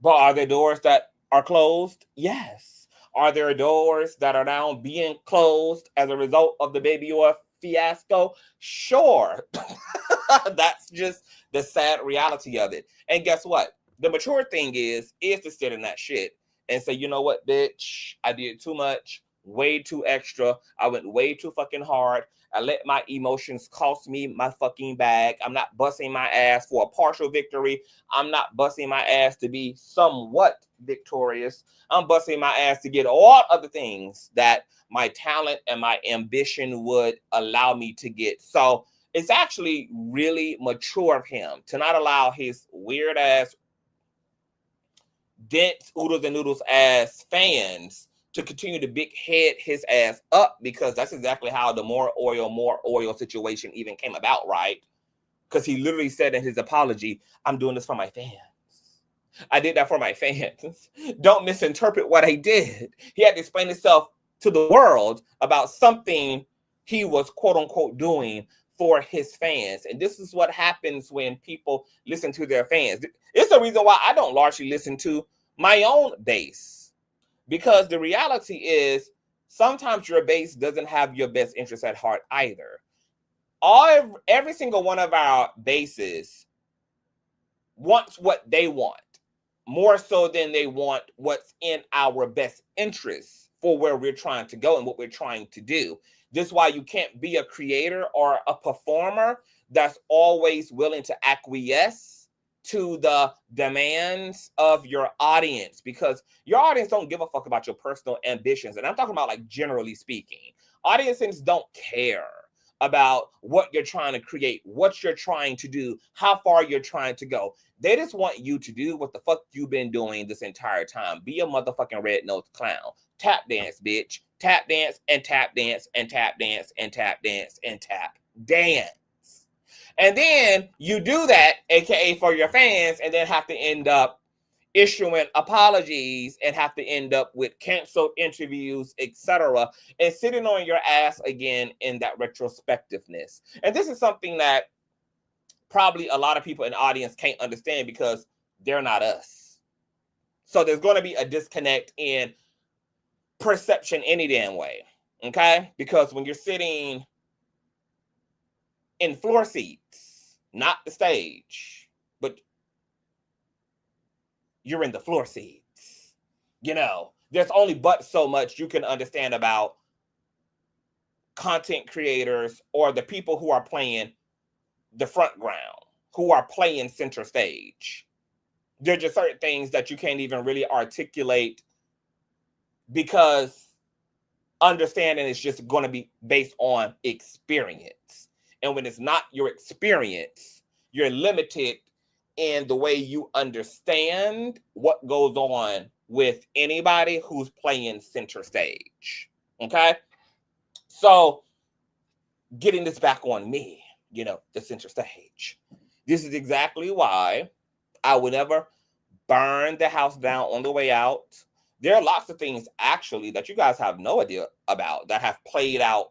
But are there doors that are closed? Yes. Are there doors that are now being closed as a result of the Baby Oil fiasco? Sure. That's just the sad reality of it. And guess what? The mature thing is to sit in that shit and say, you know what, bitch, I did too much, way too extra. I went way too fucking hard. I let my emotions cost me my fucking bag. I'm not busting my ass for a partial victory. I'm not busting my ass to be somewhat victorious. I'm busting my ass to get all other things that my talent and my ambition would allow me to get. So it's actually really mature of him to not allow his weird ass, dense oodles and noodles ass fans to continue to big head his ass up, because that's exactly how the more oil situation even came about, right? Because he literally said in his apology, I'm doing this for my fans. I did that for my fans. Don't misinterpret what I did. He had to explain himself to the world about something he was quote unquote doing for his fans. And this is what happens when people listen to their fans. It's the reason why I don't largely listen to my own base. Because the reality is sometimes your base doesn't have your best interest at heart either. Every single one of our bases wants what they want, more so than they want what's in our best interest for where we're trying to go and what we're trying to do. This is why you can't be a creator or a performer that's always willing to acquiesce to the demands of your audience, because your audience don't give a fuck about your personal ambitions. And I'm talking about, like, generally speaking, audiences don't care about what you're trying to create, what you're trying to do, how far you're trying to go. They just want you to do what the fuck you've been doing this entire time. Be a motherfucking red-nosed clown. Tap dance, bitch. Tap dance and tap dance and tap dance and tap dance and tap dance. And then you do that, aka for your fans, and then have to end up issuing apologies and have to end up with canceled interviews, etc., and sitting on your ass again in that retrospectiveness. And this is something that probably a lot of people in the audience can't understand because they're not us. So there's going to be a disconnect in perception any damn way, okay? Because when you're sitting in floor seats, not the stage, but you're in the floor seats, you know, there's only but so much you can understand about content creators or the people who are playing the front ground, who are playing center stage. There are just certain things that you can't even really articulate because understanding is just going to be based on experience. And when it's not your experience, you're limited in the way you understand what goes on with anybody who's playing center stage. Okay? So, getting this back on me, you know, the center stage. This is exactly why I would never burn the house down on the way out. There are lots of things actually that you guys have no idea about that have played out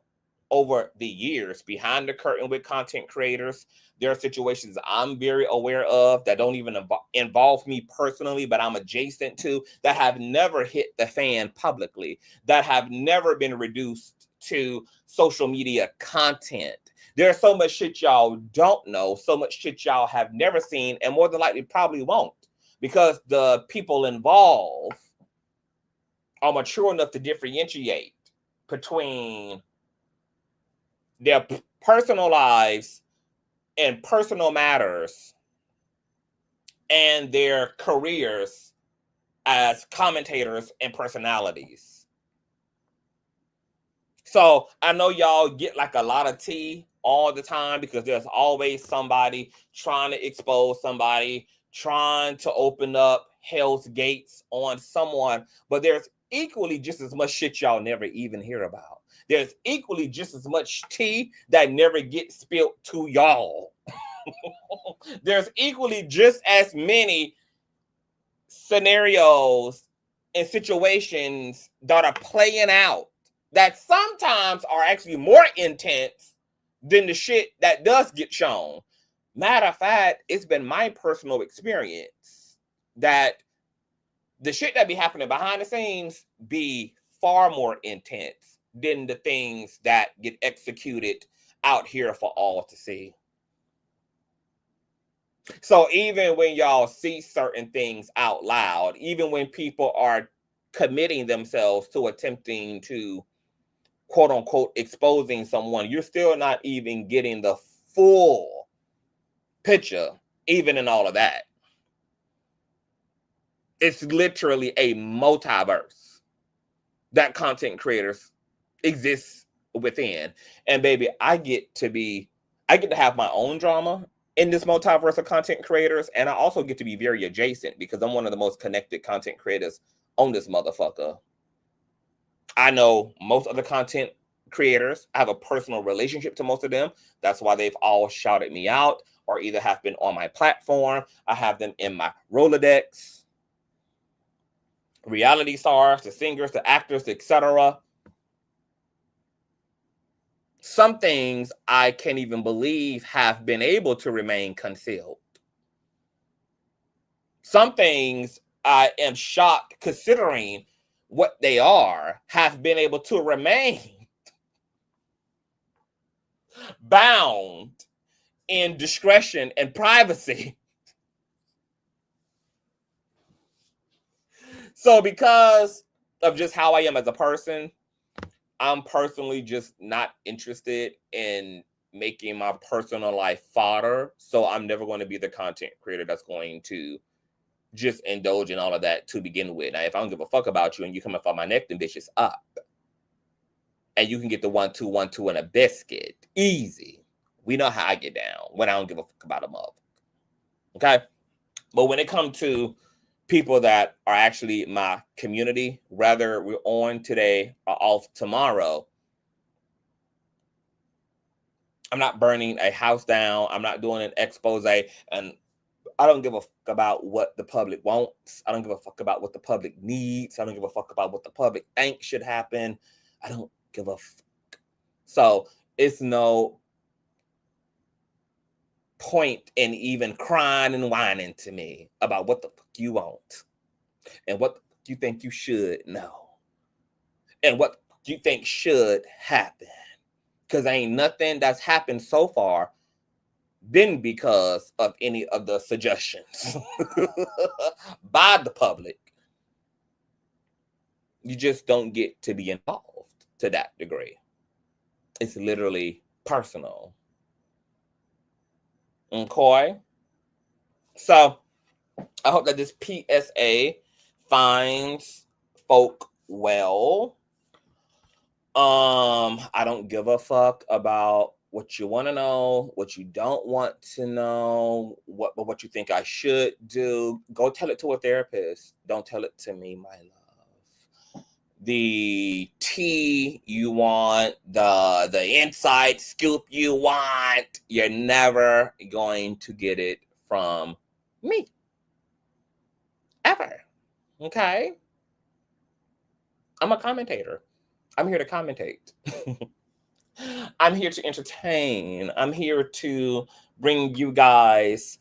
over the years behind the curtain with content creators. There are situations I'm very aware of that don't even involve me personally, but I'm adjacent to, that have never hit the fan publicly, that have never been reduced to social media content. There's so much shit y'all don't know, so much shit y'all have never seen, and more than likely probably won't, because the people involved are mature enough to differentiate between their personal lives and personal matters and their careers as commentators and personalities. So I know y'all get like a lot of tea all the time because there's always somebody trying to expose somebody, trying to open up hell's gates on someone, but there's equally just as much shit y'all never even hear about. There's equally just as much tea that never gets spilled to y'all. There's equally just as many scenarios and situations that are playing out that sometimes are actually more intense than the shit that does get shown. Matter of fact, it's been my personal experience that the shit that be happening behind the scenes be far more intense than the things that get executed out here for all to see. So even when y'all see certain things out loud, even when people are committing themselves to attempting to quote unquote exposing someone, you're still not even getting the full picture, even in all of that. It's literally a multiverse that content creators exist within. And baby, I get to have my own drama in this multiverse of content creators, and I also get to be very adjacent because I'm one of the most connected content creators on this motherfucker. I know most of the content creators. I have a personal relationship to most of them. That's why they've all shouted me out or either have been on my platform. I have them in my Rolodex. Reality stars, the singers, the actors, etc. Some things I can't even believe have been able to remain concealed. Some things I am shocked, considering what they are, have been able to remain bound in discretion and privacy. So because of just how I am as a person, I'm personally just not interested in making my personal life fodder. So I'm never going to be the content creator that's going to just indulge in all of that to begin with. Now, if I don't give a fuck about you and you come up on my neck, then bitch is up. And you can get the 1-2-1-2 and a biscuit. Easy. We know how I get down when I don't give a fuck about a mother. Okay? But when it comes to people that are actually my community, whether we're on today or off tomorrow, I'm not burning a house down. I'm not doing an expose. And I don't give a fuck about what the public wants. I don't give a fuck about what the public needs. I don't give a fuck about what the public thinks should happen. I don't give a fuck. So it's no point in even crying and whining to me about what the fuck you want and what the fuck you think you should know and what you think should happen. Because ain't nothing that's happened so far been because of any of the suggestions by the public. You just don't get to be involved to that degree. It's literally personal. Okay? So I hope that this PSA finds folk well. I don't give a fuck about what you want to know, what you don't want to know, what you think I should do. Go tell it to a therapist. Don't tell it to me, my love. The tea you want, the inside scoop you want, you're never going to get it from me. Ever. Okay? I'm a commentator. I'm here to commentate. I'm here to entertain. I'm here to bring you guys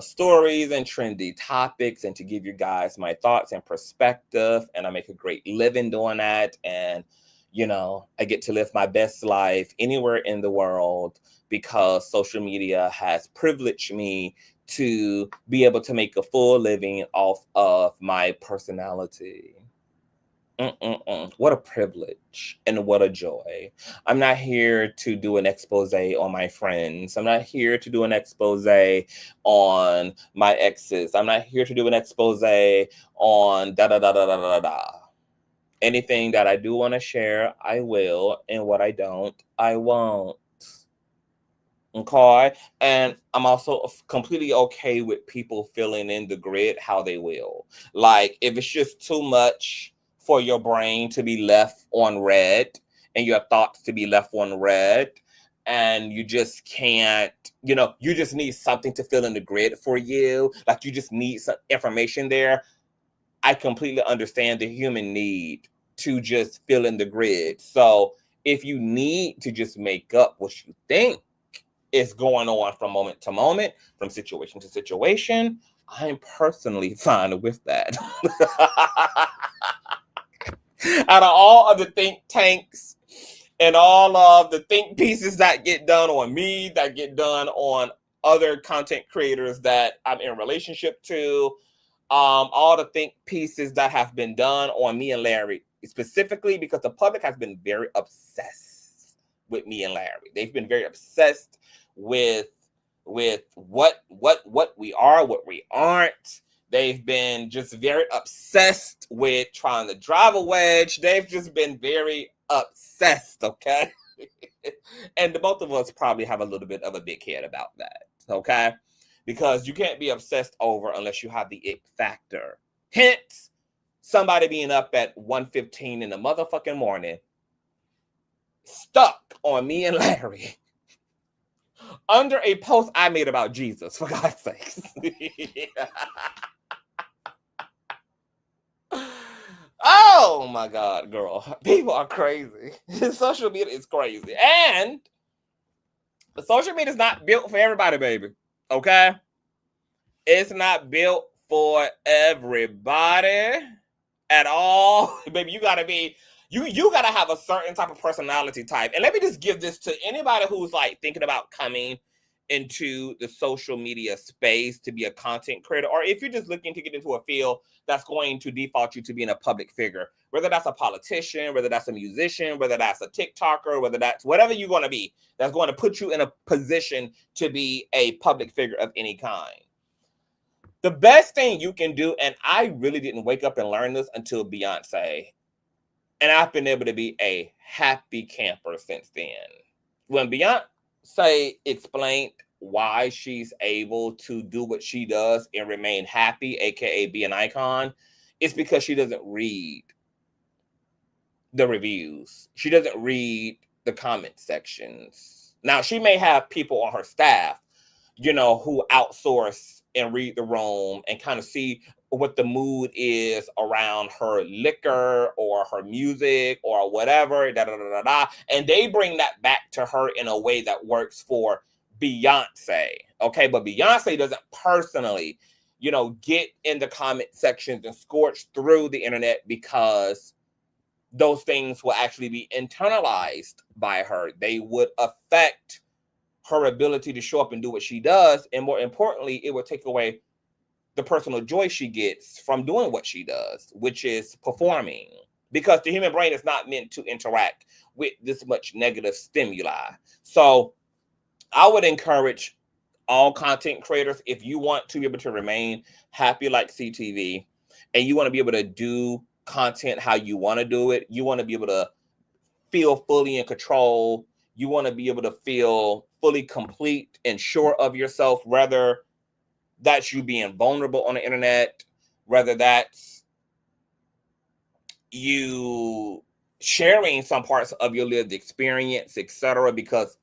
stories and trendy topics and to give you guys my thoughts and perspective. And I make a great living doing that. And, you know, I get to live my best life anywhere in the world because social media has privileged me to be able to make a full living off of my personality. What a privilege and what a joy. I'm not here to do an expose on my friends. I'm not here to do an expose on my exes. I'm not here to do an expose on da da da da da da da. Anything that I do want to share, I will, and what I don't, I won't. Okay, and I'm also completely okay with people filling in the grid how they will. Like, if it's just too much for your brain to be left on red and your thoughts to be left on red, and you just can't, you know, you just need something to fill in the grid for you, like you just need some information there. I completely understand the human need to just fill in the grid. So if you need to just make up what you think is going on from moment to moment, from situation to situation, I'm personally fine with that. Out of all of the think tanks and all of the think pieces that get done on me, that get done on other content creators that I'm in relationship to, all the think pieces that have been done on me and Larry, specifically because the public has been very obsessed with me and Larry. They've been very obsessed with what we are, what we aren't. They've been just very obsessed with trying to drive a wedge. They've just been very obsessed, okay? And the both of us probably have a little bit of a big head about that, okay? Because you can't be obsessed over unless you have the it factor. Hence, somebody being up at 1:15 in the motherfucking morning, stuck on me and Larry, under a post I made about Jesus, for God's sakes. Oh my God, girl. People are crazy. Social media is crazy. And the social media is not built for everybody, baby. Okay? It's not built for everybody at all. Baby, you gotta be, you gotta have a certain type of personality type. And let me just give this to anybody who's like thinking about coming into the social media space to be a content creator, or if you're just looking to get into a field that's going to default you to being a public figure, whether that's a politician, whether that's a musician, whether that's a TikToker, whether that's whatever you're going to be, that's going to put you in a position to be a public figure of any kind. The best thing you can do, and I really didn't wake up and learn this until Beyonce, and I've been able to be a happy camper since then. When Beyonce explained why she's able to do what she does and remain happy, aka be an icon, it's because she doesn't read the reviews. She doesn't read the comment sections. Now, she may have people on her staff, you know, who outsource and read the room and kind of see what the mood is around her liquor or her music or whatever, da, da, da, da, da. And they bring that back to her in a way that works for Beyonce. Okay, but Beyonce doesn't personally, you know, get in the comment sections and scorch through the internet because those things will actually be internalized by her. They would affect her ability to show up and do what she does. And more importantly, it will take away the personal joy she gets from doing what she does, which is performing. Because the human brain is not meant to interact with this much negative stimuli. So I would encourage all content creators, if you want to be able to remain happy like CTV, and you want to be able to do content how you want to do it, you want to be able to feel fully in control, you want to be able to feel fully complete and sure of yourself, whether that's you being vulnerable on the internet, whether that's you sharing some parts of your lived experience, etc. Because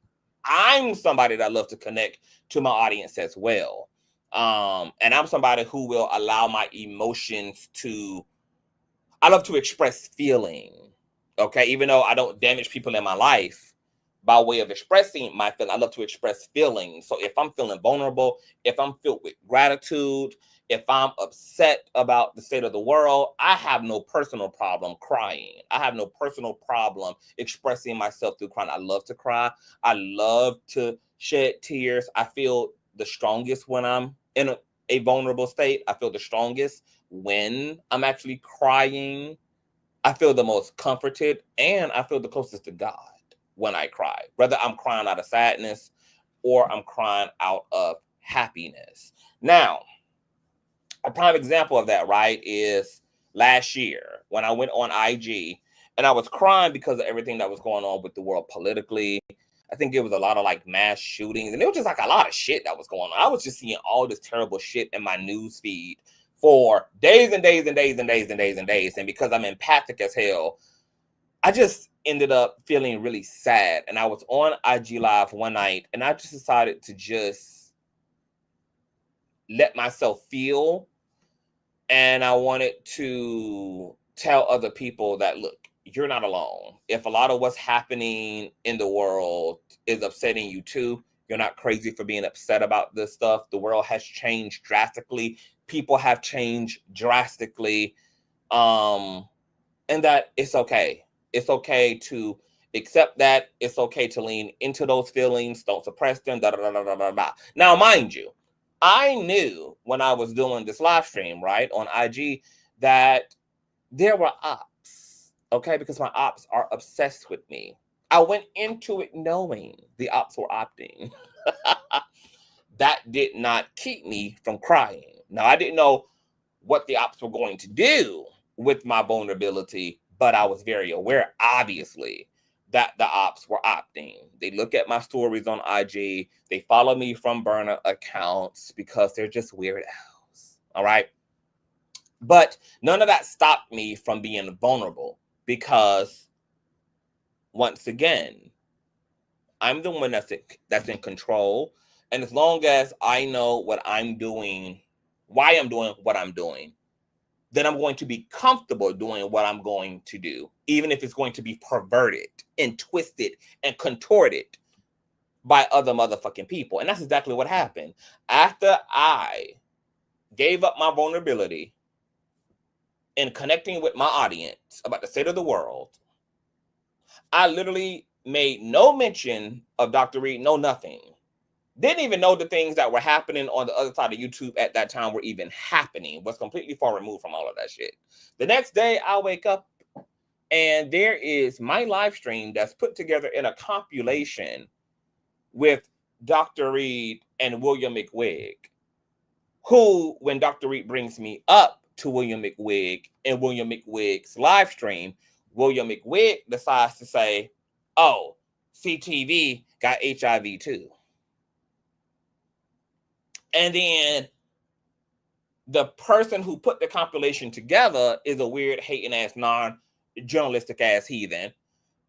I'm somebody that loves to connect to my audience as well. And I'm somebody who will allow my emotions to, I love to express feeling. Okay, even though I don't damage people in my life, by way of expressing my feeling. I love to express feelings. So if I'm feeling vulnerable, if I'm filled with gratitude, if I'm upset about the state of the world, I have no personal problem crying. I have no personal problem expressing myself through crying. I love to cry. I love to shed tears. I feel the strongest when I'm in a vulnerable state. I feel the strongest when I'm actually crying. I feel the most comforted, and I feel the closest to God when I cry, whether I'm crying out of sadness or I'm crying out of happiness. Now, a prime example of that, right, is last year when I went on IG and I was crying because of everything that was going on with the world politically. I think there was a lot of like mass shootings, and it was just like a lot of shit that was going on. I was just seeing all this terrible shit in my news feed for days and days and days and days and days and days. And because I'm empathic as hell, I just ended up feeling really sad. And I was on IG Live one night, and I just decided to just let myself feel. And I wanted to tell other people that, look, you're not alone. If a lot of what's happening in the world is upsetting you too, you're not crazy for being upset about this stuff. The world has changed drastically. People have changed drastically. And that it's okay. It's okay to accept that. It's okay to lean into those feelings. Don't suppress them. Da, da, da, da, da, da. Now, mind you, I knew when I was doing this live stream, right, on IG, that there were ops, okay, because my ops are obsessed with me. I went into it knowing the ops were opting. That did not keep me from crying. Now, I didn't know what the ops were going to do with my vulnerability, but I was very aware, obviously, that the ops were opting. They look at my stories on IG. They follow me from burner accounts because they're just weird owls. All right. But none of that stopped me from being vulnerable because, once again, I'm the one that's in control. And as long as I know what I'm doing, why I'm doing what I'm doing, then I'm going to be comfortable doing what I'm going to do, even if it's going to be perverted and twisted and contorted by other motherfucking people. And that's exactly what happened. After I gave up my vulnerability in connecting with my audience about the state of the world, I literally made no mention of Dr. Reid, no nothing. Didn't even know the things that were happening on the other side of YouTube at that time were even happening. Was completely far removed from all of that shit. The next day, I wake up and there is my live stream that's put together in a compilation with Dr. Reid and William McWig, who, when Dr. Reid brings me up to William McWig and William McWig's live stream, William McWig decides to say, oh, CTV got HIV too. And then the person who put the compilation together is a weird, hating ass, non-journalistic ass heathen,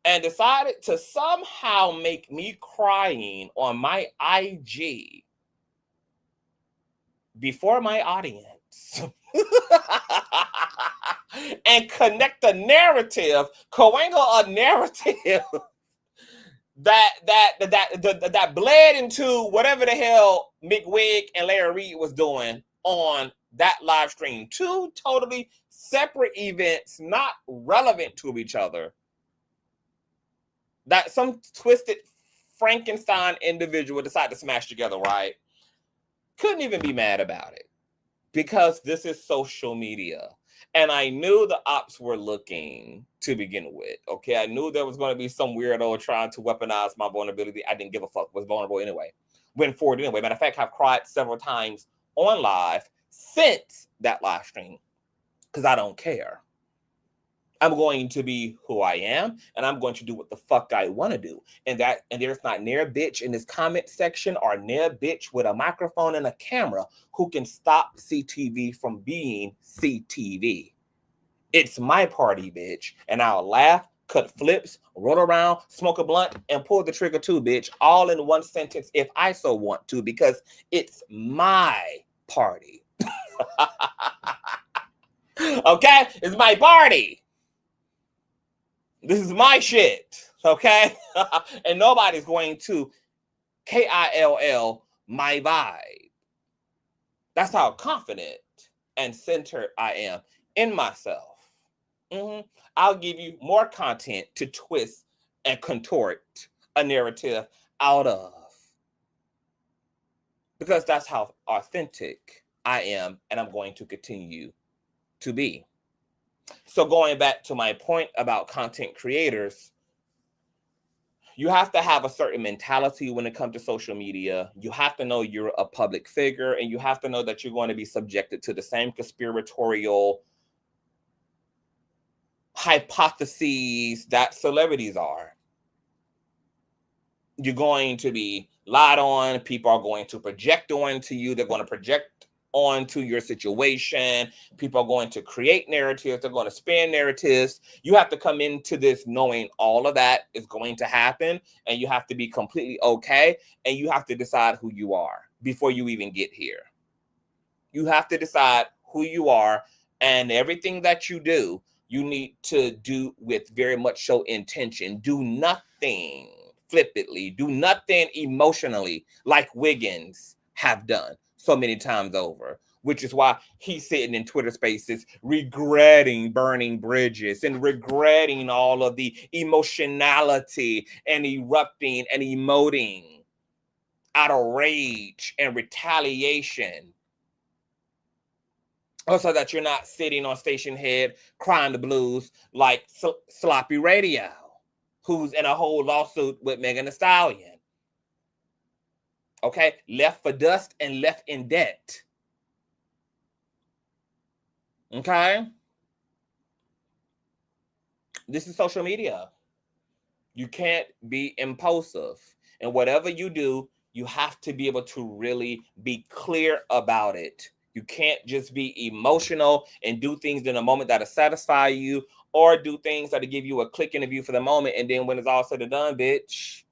and decided to somehow make me crying on my IG before my audience and connect a narrative, coangle a narrative that bled into whatever the hell McWig and Larry Reid was doing on that live stream. Two totally separate events, not relevant to each other, that some twisted Frankenstein individual decided to smash together, right? Couldn't even be mad about it because this is social media. And I knew the ops were looking to begin with. Okay, I knew there was going to be some weirdo trying to weaponize my vulnerability. I didn't give a fuck. Was vulnerable anyway. Went forward anyway. Matter of fact, I've cried several times on live since that live stream because I don't care. I'm going to be who I am, and I'm going to do what the fuck I want to do. And there's not near a bitch in this comment section or near a bitch with a microphone and a camera who can stop CTV from being CTV. It's my party, bitch. And I'll laugh, cut flips, roll around, smoke a blunt, and pull the trigger too, bitch. All in one sentence if I so want to, because it's my party. Okay? It's my party. This is my shit. Okay? And nobody's going to KILL my vibe. That's how confident and centered I am in myself. I'll give you more content to twist and contort a narrative out of, because that's how authentic I am, and I'm going to continue to be. So going back to my point about content creators, you have to have a certain mentality when it comes to social media. You have to know you're a public figure, and you have to know that you're going to be subjected to the same conspiratorial hypotheses that celebrities are. You're going to be lied on. People are going to project onto you. They're going to project onto your situation. People are going to create narratives. They're going to spin narratives. You have to come into this knowing all of that is going to happen, and you have to be completely okay, and you have to decide who you are before you even get here. You have to decide who you are, and everything that you do, you need to do with very much so intention. Do nothing flippantly. Do nothing emotionally, like Wiggins have done so many times over, which is why he's sitting in Twitter spaces regretting burning bridges and regretting all of the emotionality and erupting and emoting out of rage and retaliation. Also, that you're not sitting on station head crying the blues like Sloppy Radio, who's in a whole lawsuit with Megan Thee Stallion. Okay, left for dust and left in debt. Okay, this is social media. You can't be impulsive, and whatever you do, you have to be able to really be clear about it. You can't just be emotional and do things in a moment that'll satisfy you, or do things that'll give you a click in the view for the moment, and then when it's all said and done, bitch,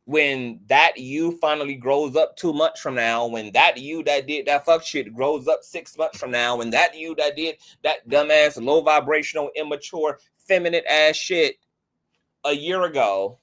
when that you finally grows up 2 months from now, when that you that did that fuck shit grows up 6 months from now, when that you that did that dumbass, low vibrational, immature, feminine ass shit a year ago,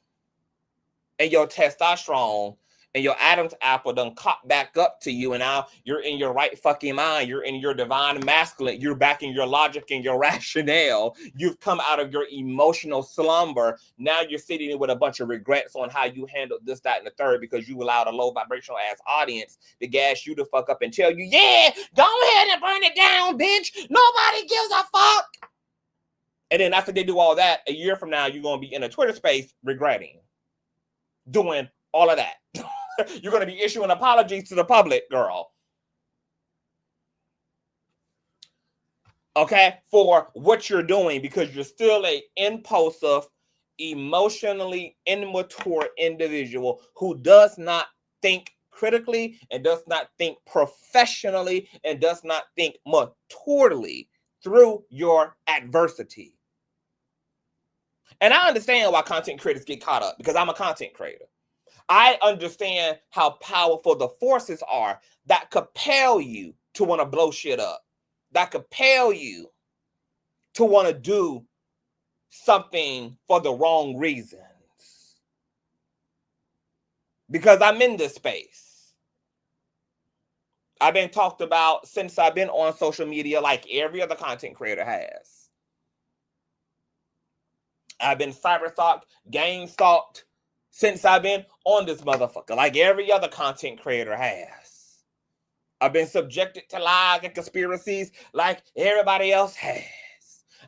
and your testosterone and your Adam's apple done caught back up to you, and now you're in your right fucking mind. You're in your divine masculine. You're back in your logic and your rationale. You've come out of your emotional slumber. Now you're sitting with a bunch of regrets on how you handled this, that, and the third, because you allowed a low vibrational ass audience to gas you to fuck up and tell you, yeah, go ahead and burn it down, bitch. Nobody gives a fuck. And then after they do all that, a year from now, you're going to be in a Twitter space regretting doing all of that. You're going to be issuing apologies to the public, girl. Okay? For what you're doing, because you're still an impulsive, emotionally immature individual who does not think critically and does not think professionally and does not think maturely through your adversity. And I understand why content creators get caught up, because I'm a content creator. I understand how powerful the forces are that compel you to want to blow shit up, that compel you to want to do something for the wrong reasons. Because I'm in this space. I've been talked about since I've been on social media, like every other content creator has. I've been cyber stalked, gang stalked since I've been on this motherfucker, like every other content creator has. I've been subjected to lies and conspiracies like everybody else has.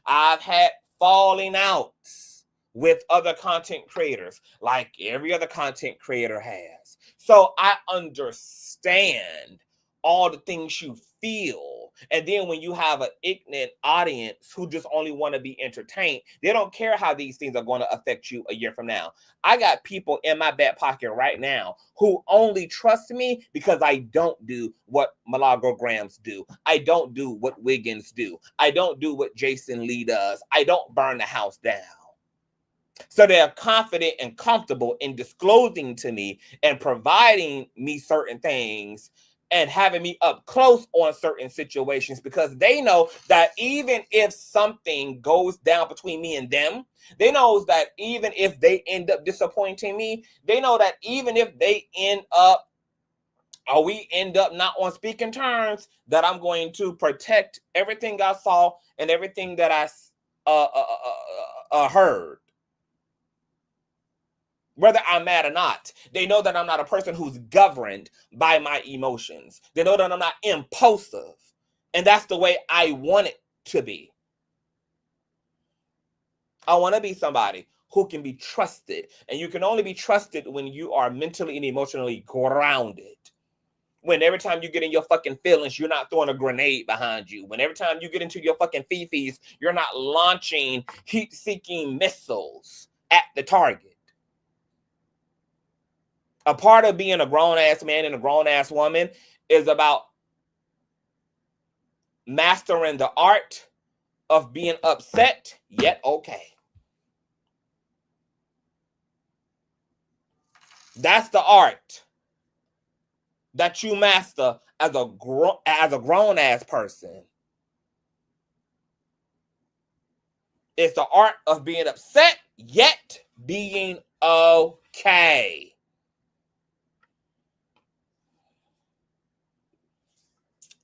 I've had falling outs with other content creators like every other content creator has. So I understand all the things you feel. And then when you have an ignorant audience who just only want to be entertained, they don't care how these things are going to affect you a year from now. I got people in my back pocket right now who only trust me because I don't do what malogrograms do. I don't do what Wiggins do. I don't do what Jason Lee does. I don't burn the house down. So they're confident and comfortable in disclosing to me and providing me certain things and having me up close on certain situations, because they know that even if something goes down between me and them, they know that even if they end up disappointing me, they know that even if they end up, or we end up not on speaking terms, that I'm going to protect everything I saw and everything that I heard. Whether I'm mad or not, they know that I'm not a person who's governed by my emotions. They know that I'm not impulsive. And that's the way I want it to be. I want to be somebody who can be trusted. And you can only be trusted when you are mentally and emotionally grounded. When every time you get in your fucking feelings, you're not throwing a grenade behind you. When every time you get into your fucking fifis, you're not launching heat-seeking missiles at the target. A part of being a grown-ass man and a grown-ass woman is about mastering the art of being upset, yet okay. That's the art that you master as a grown-ass person. It's the art of being upset, yet being okay.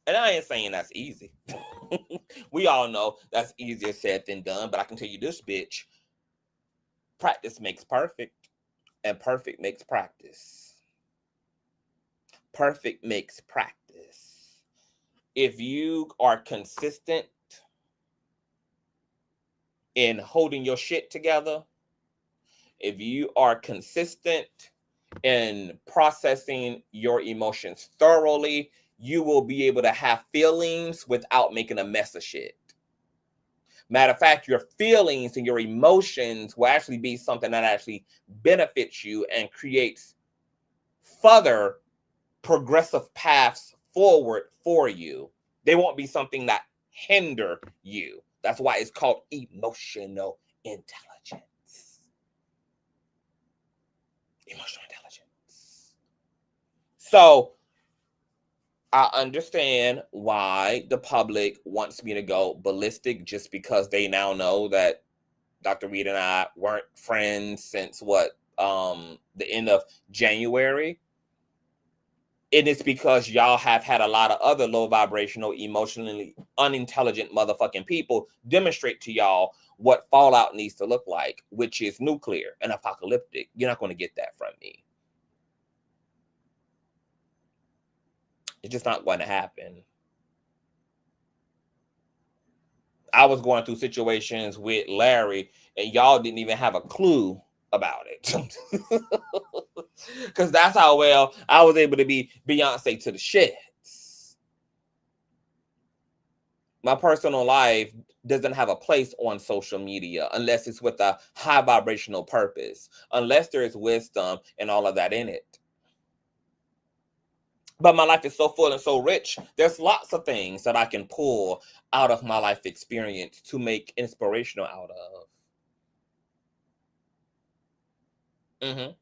And I ain't saying that's easy. We all know that's easier said than done, but I can tell you this, bitch. Practice makes perfect, and perfect makes practice. Perfect makes practice. If you are consistent in holding your shit together, if you are consistent in processing your emotions thoroughly, you will be able to have feelings without making a mess of shit. Matter of fact, your feelings and your emotions will actually be something that actually benefits you and creates further progressive paths forward for you. They won't be something that hinder you. That's why it's called emotional intelligence. Emotional intelligence. So I understand why the public wants me to go ballistic, just because they now know that Dr. Reid and I weren't friends since the end of January. And it's because y'all have had a lot of other low vibrational, emotionally unintelligent motherfucking people demonstrate to y'all what fallout needs to look like, which is nuclear and apocalyptic. You're not going to get that from me. It's just not going to happen. I was going through situations with Larry and y'all didn't even have a clue about it. Because that's how well I was able to be Beyonce to the shits. My personal life doesn't have a place on social media unless it's with a high vibrational purpose, unless there is wisdom and all of that in it. But my life is so full and so rich. There's lots of things that I can pull out of my life experience to make inspirational out of.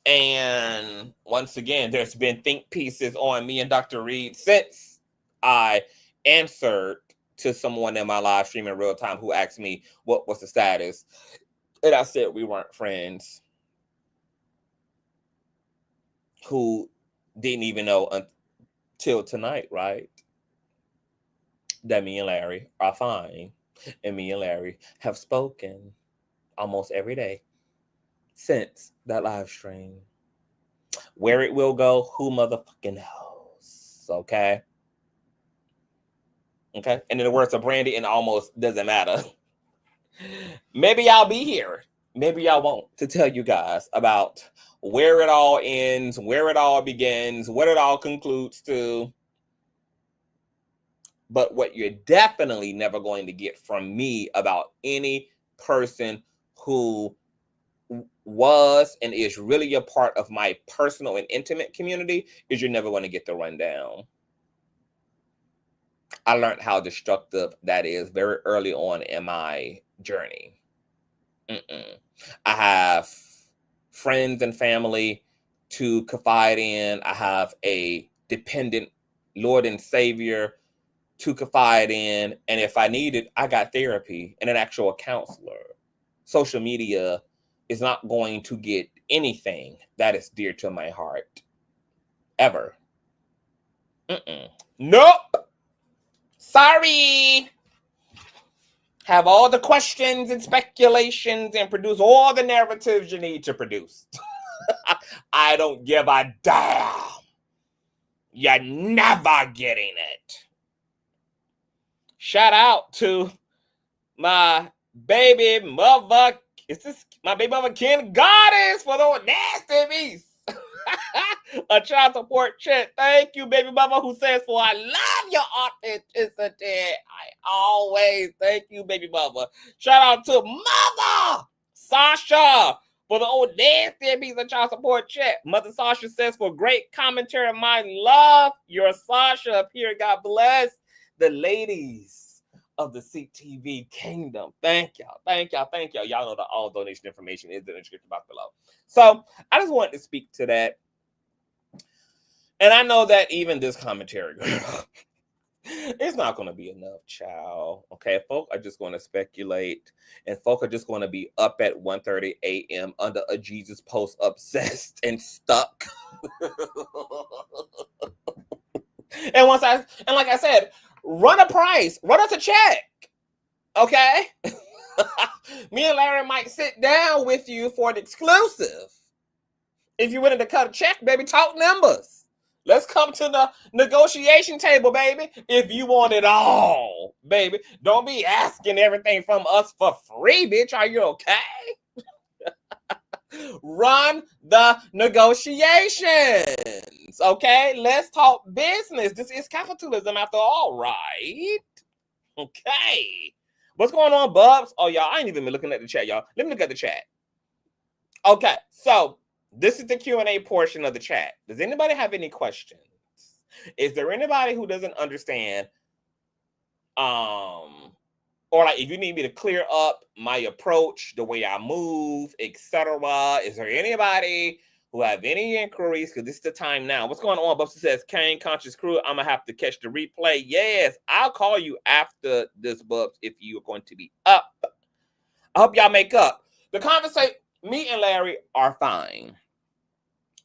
And once again, there's been think pieces on me and Dr. Reid since I answered to someone in my live stream in real time who asked me what was the status. And I said we weren't friends. Who didn't even know until tonight, right? That me and Larry are fine. And me and Larry have spoken almost every day since that live stream. Where it will go, who motherfucking knows? Okay? Okay? And in the words of Brandy, it almost doesn't matter. Maybe I'll be here. Maybe I won't, to tell you guys about where it all ends, where it all begins, what it all concludes to. But what you're definitely never going to get from me about any person who was and is really a part of my personal and intimate community is you're never going to get the rundown. I learned how destructive that is very early on in my journey. I have friends and family to confide in. I have a dependent Lord and Savior to confide in. And if I need it, I got therapy and an actual counselor. Social media is not going to get anything that is dear to my heart. Ever. Nope. Sorry. Have all the questions and speculations and produce all the narratives you need to produce. I don't give a damn. You're never getting it. Shout out to my baby mother. Is this my baby mother Ken Goddess for the nasty beast? A child support check. Thank you, baby mama, who says, "For I love your authenticity. I always thank you, baby mama." Shout out to mother Sasha for the old nasty beast. A child support check. Mother Sasha says, "For great commentary, my love, your Sasha up here. God bless the ladies of the CTV kingdom." Thank y'all. Thank y'all. Thank y'all. Y'all know that all donation information is in the description box below. So I just wanted to speak to that. And I know that even this commentary, it's not going to be enough, child. Okay, folk are just going to speculate, and folk are just going to be up at 1:30 a.m. under a Jesus post, obsessed and stuck. And like I said, run a price, run us a check. Okay? Me and Larry might sit down with you for an exclusive. If you're willing to cut a check, baby, talk numbers. Let's come to the negotiation table, baby. If you want it all, baby. Don't be asking everything from us for free, bitch. Are you okay? Run the negotiations, okay? Let's talk business. This is capitalism after all, right? Okay. What's going on, Bubs? Oh, y'all, I ain't even been looking at the chat, y'all. Let me look at the chat. Okay, so this is the Q&A portion of the chat. Does anybody have any questions? Is there anybody who doesn't understand? Or like if you need me to clear up my approach, the way I move, etc. Is there anybody who have any inquiries? Because this is the time now. What's going on? Bubs says, Kane, Conscious Crew, I'm going to have to catch the replay. Yes, I'll call you after this, Bubs, if you're going to be up. I hope y'all make up. The conversation, me and Larry are fine.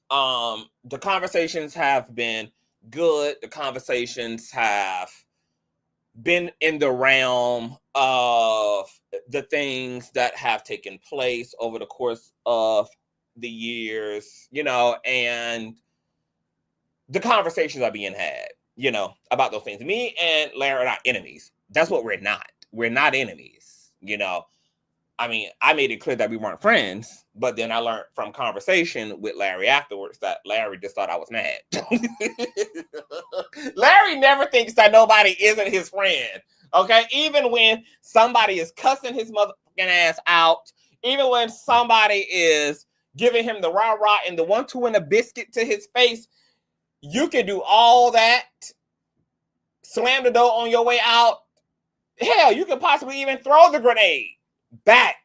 The conversations have been good. The conversations have been in the realm of the things that have taken place over the course of the years, and the conversations are being had, about those things. Me and Larry are not enemies. That's what we're not. We're not enemies, I mean, I made it clear that we weren't friends, but then I learned from conversation with Larry afterwards that Larry just thought I was mad. Larry never thinks that nobody isn't his friend, okay? Even when somebody is cussing his motherfucking ass out, even when somebody is giving him the rah-rah and the 1-2 and a biscuit to his face, you can do all that, slam the door on your way out. Hell, you could possibly even throw the grenade back.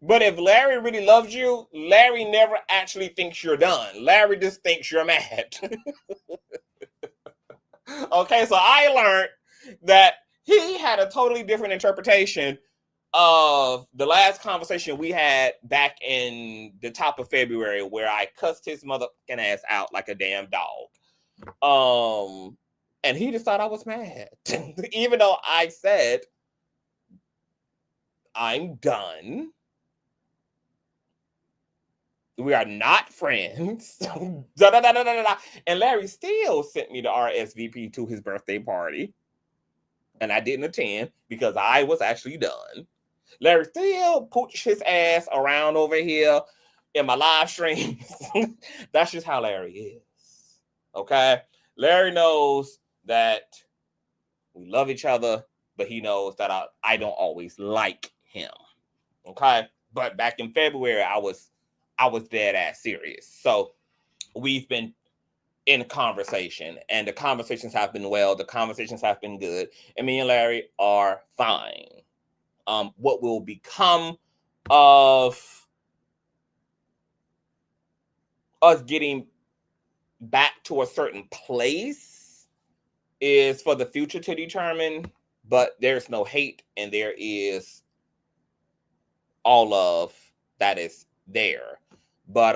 But if Larry really loves you, Larry never actually thinks you're done. Larry just thinks you're mad. Okay, so I learned that he had a totally different interpretation of the last conversation we had back in the top of February, where I cussed his motherfucking ass out like a damn dog. And he just thought I was mad. Even though I said, I'm done. We are not friends. And Larry still sent me the RSVP to his birthday party. And I didn't attend because I was actually done. Larry still pooched his ass around over here in my live streams. That's just how Larry is. Okay? Larry knows that we love each other, but he knows that I don't always like him. Okay? But back in February, I was dead ass serious. So we've been in conversation, and the conversations have been well. The conversations have been good, and me and Larry are fine. What will become of us getting back to a certain place is for the future to determine, but there's no hate and there is all love that is there. But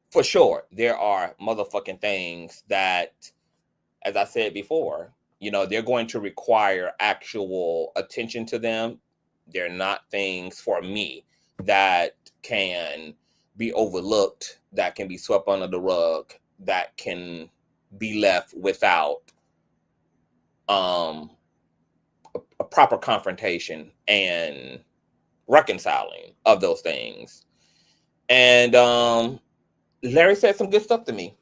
for sure, there are motherfucking things that, as I said before, they're going to require actual attention to them. They're not things for me that can be overlooked, that can be swept under the rug, that can be left without a proper confrontation and reconciling of those things. And Larry said some good stuff to me.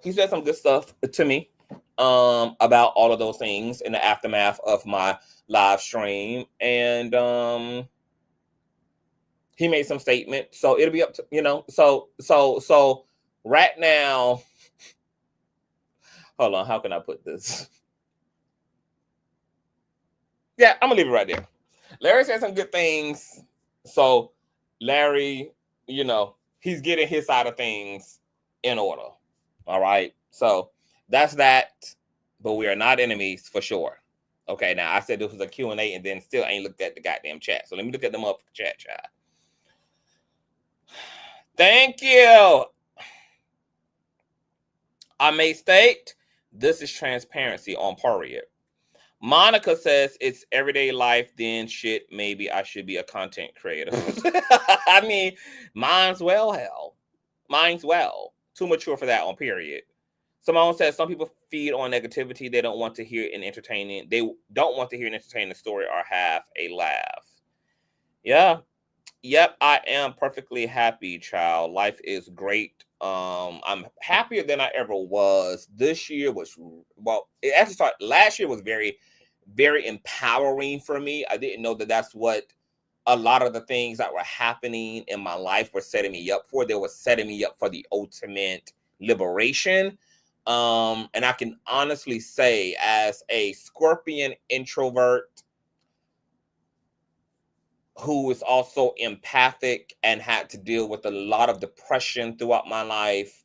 He said some good stuff to me about all of those things in the aftermath of my live stream. And he made some statement. So it'll be up to, so right now, hold on, how can I put this? Yeah, I'm gonna leave it right there. Larry said some good things. So Larry, he's getting his side of things in order. All right. So that's that. But we are not enemies for sure. Okay, now I said this was a Q&A and then still ain't looked at the goddamn chat. So let me look at them up chat. Thank you. I may state this is transparency on period. Monica says it's everyday life, then shit, maybe I should be a content creator. I mean, mine's well, hell. Mine's well. Too mature for that on period. Simone says some people feed on negativity. They don't want to hear an entertaining. They don't want to hear an entertaining story or have a laugh. Yeah. Yep, I am perfectly happy, child. Life is great. I'm happier than I ever was. This year was, well, it actually started, last year was very, very empowering for me. I didn't know that that's what a lot of the things that were happening in my life were setting me up for. They were setting me up for the ultimate liberation. And I can honestly say, as a Scorpion introvert who is also empathic and had to deal with a lot of depression throughout my life,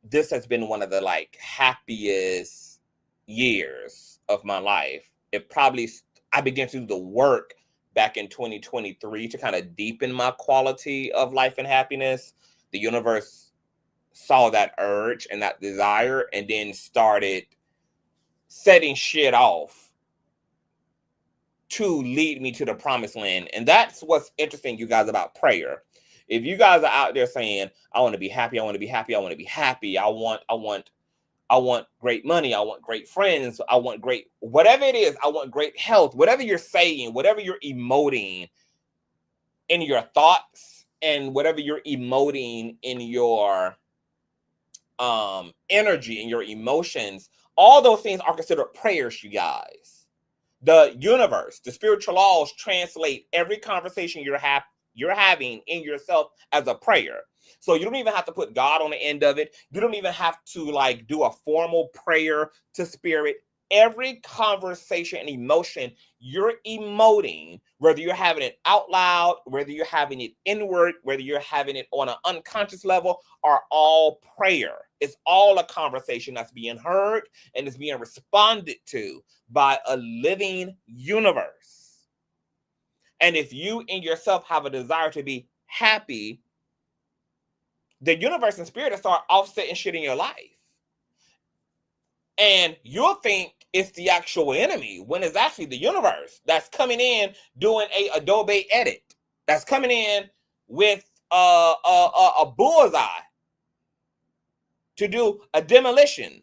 this has been one of the happiest years of my life. I began to do the work back in 2023 to kind of deepen my quality of life and happiness. The universe saw that urge and that desire and then started setting shit off to lead me to the promised land. And that's what's interesting, you guys, about prayer. If you guys are out there saying, I want to be happy, I want to be happy, I want to be happy, I want great money, I want great friends, I want great, whatever it is, I want great health, whatever you're saying, whatever you're emoting in your thoughts and whatever you're emoting in your energy and your emotions, all those things are considered prayers, you guys. The universe, the spiritual laws translate every conversation you're having in yourself as a prayer. So you don't even have to put God on the end of it. You don't even have to do a formal prayer to spirit. Every conversation and emotion you're emoting, whether you're having it out loud, whether you're having it inward, whether you're having it on an unconscious level, are all prayer. It's all a conversation that's being heard and is being responded to by a living universe. And if you in yourself have a desire to be happy, the universe and spirit will start offsetting shit in your life. And you'll think it's the actual enemy when it's actually the universe that's coming in doing a Adobe edit. That's coming in with a bullseye to do a demolition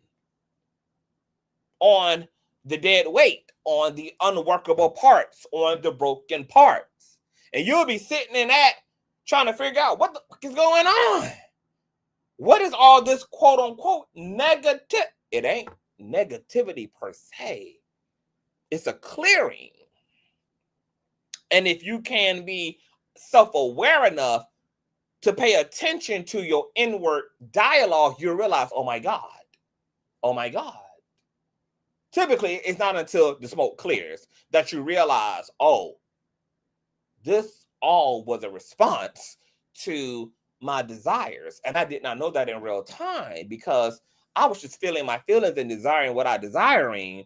on the dead weight, on the unworkable parts, on the broken parts. And you'll be sitting in that trying to figure out what the fuck is going on. What is all this quote unquote negative? It ain't negativity per se. It's a clearing. And if you can be self-aware enough to pay attention to your inward dialogue, you realize, oh my God. Typically, it's not until the smoke clears that you realize, oh, this all was a response to my desires. And I did not know that in real time because I was just feeling my feelings and desiring what I'm desiring,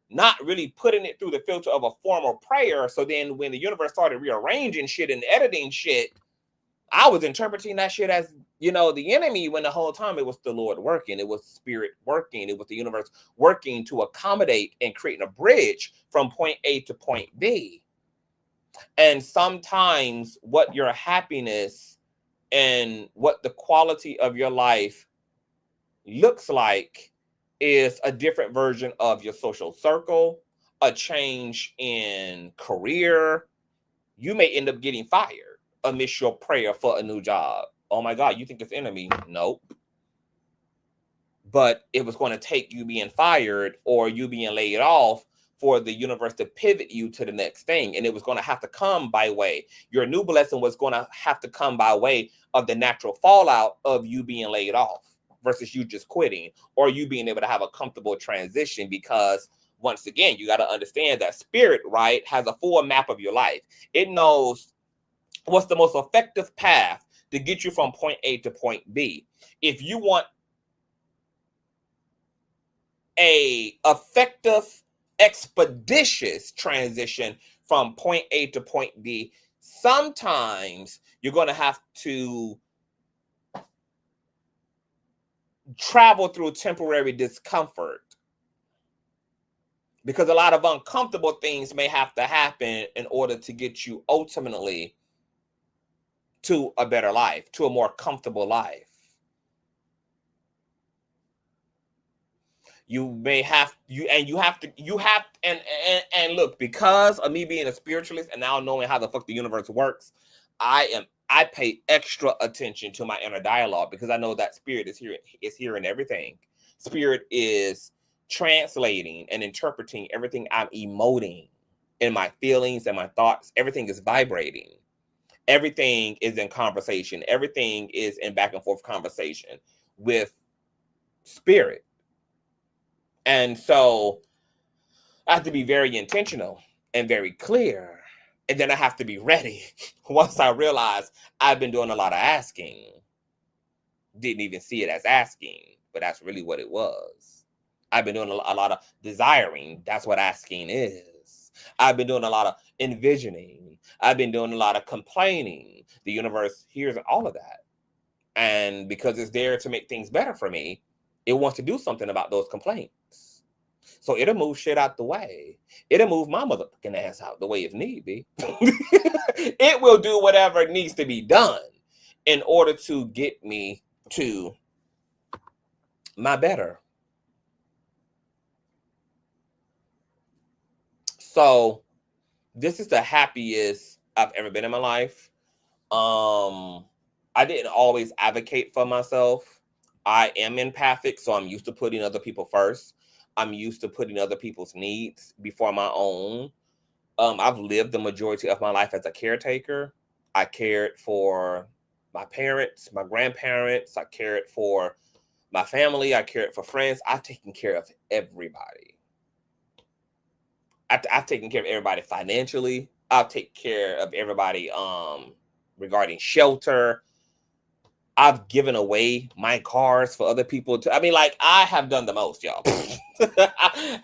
not really putting it through the filter of a formal prayer. So then when the universe started rearranging shit and editing shit, I was interpreting that shit as, the enemy, when the whole time it was the Lord working. It was spirit working. It was the universe working to accommodate and creating a bridge from point A to point B. And sometimes what your happiness and what the quality of your life looks like is a different version of your social circle, a change in career. You may end up getting fired amidst your prayer for a new job. Oh my God, you think it's enemy? Nope. But it was going to take you being fired or you being laid off for the universe to pivot you to the next thing. And it was going to have to come by way. Your new blessing was going to have to come by way of the natural fallout of you being laid off versus you just quitting or you being able to have a comfortable transition. Because once again, you got to understand that spirit, right, has a full map of your life. It knows what's the most effective path to get you from point A to point B. If you want a effective, expeditious transition from point A to point B, sometimes you're going to have to travel through temporary discomfort because a lot of uncomfortable things may have to happen in order to get you ultimately to a better life, to a more comfortable life. You may have and look, because of me being a spiritualist and now knowing how the fuck the universe works, I pay extra attention to my inner dialogue because I know that spirit is hearing everything. Spirit is translating and interpreting everything I'm emoting in my feelings and my thoughts. Everything is vibrating. Everything is in conversation. Everything is in back and forth conversation with spirit. And so I have to be very intentional and very clear. And then I have to be ready once I realize I've been doing a lot of asking. Didn't even see it as asking, but that's really what it was. I've been doing a lot of desiring. That's what asking is. I've been doing a lot of envisioning. I've been doing a lot of complaining. The universe hears all of that. And because it's there to make things better for me, it wants to do something about those complaints. So it'll move shit out the way. It'll move my motherfucking ass out the way if need be. It will do whatever needs to be done in order to get me to my better. So this is the happiest I've ever been in my life. I didn't always advocate for myself. I am empathic, so I'm used to putting other people first. I'm used to putting other people's needs before my own. I've lived the majority of my life as a caretaker. I cared for my parents, my grandparents. I cared for my family. I cared for friends. I've taken care of everybody. I've taken care of everybody financially. I'll take care of everybody regarding shelter. I've given away my cars for other people to. I mean, like, I have done the most, y'all.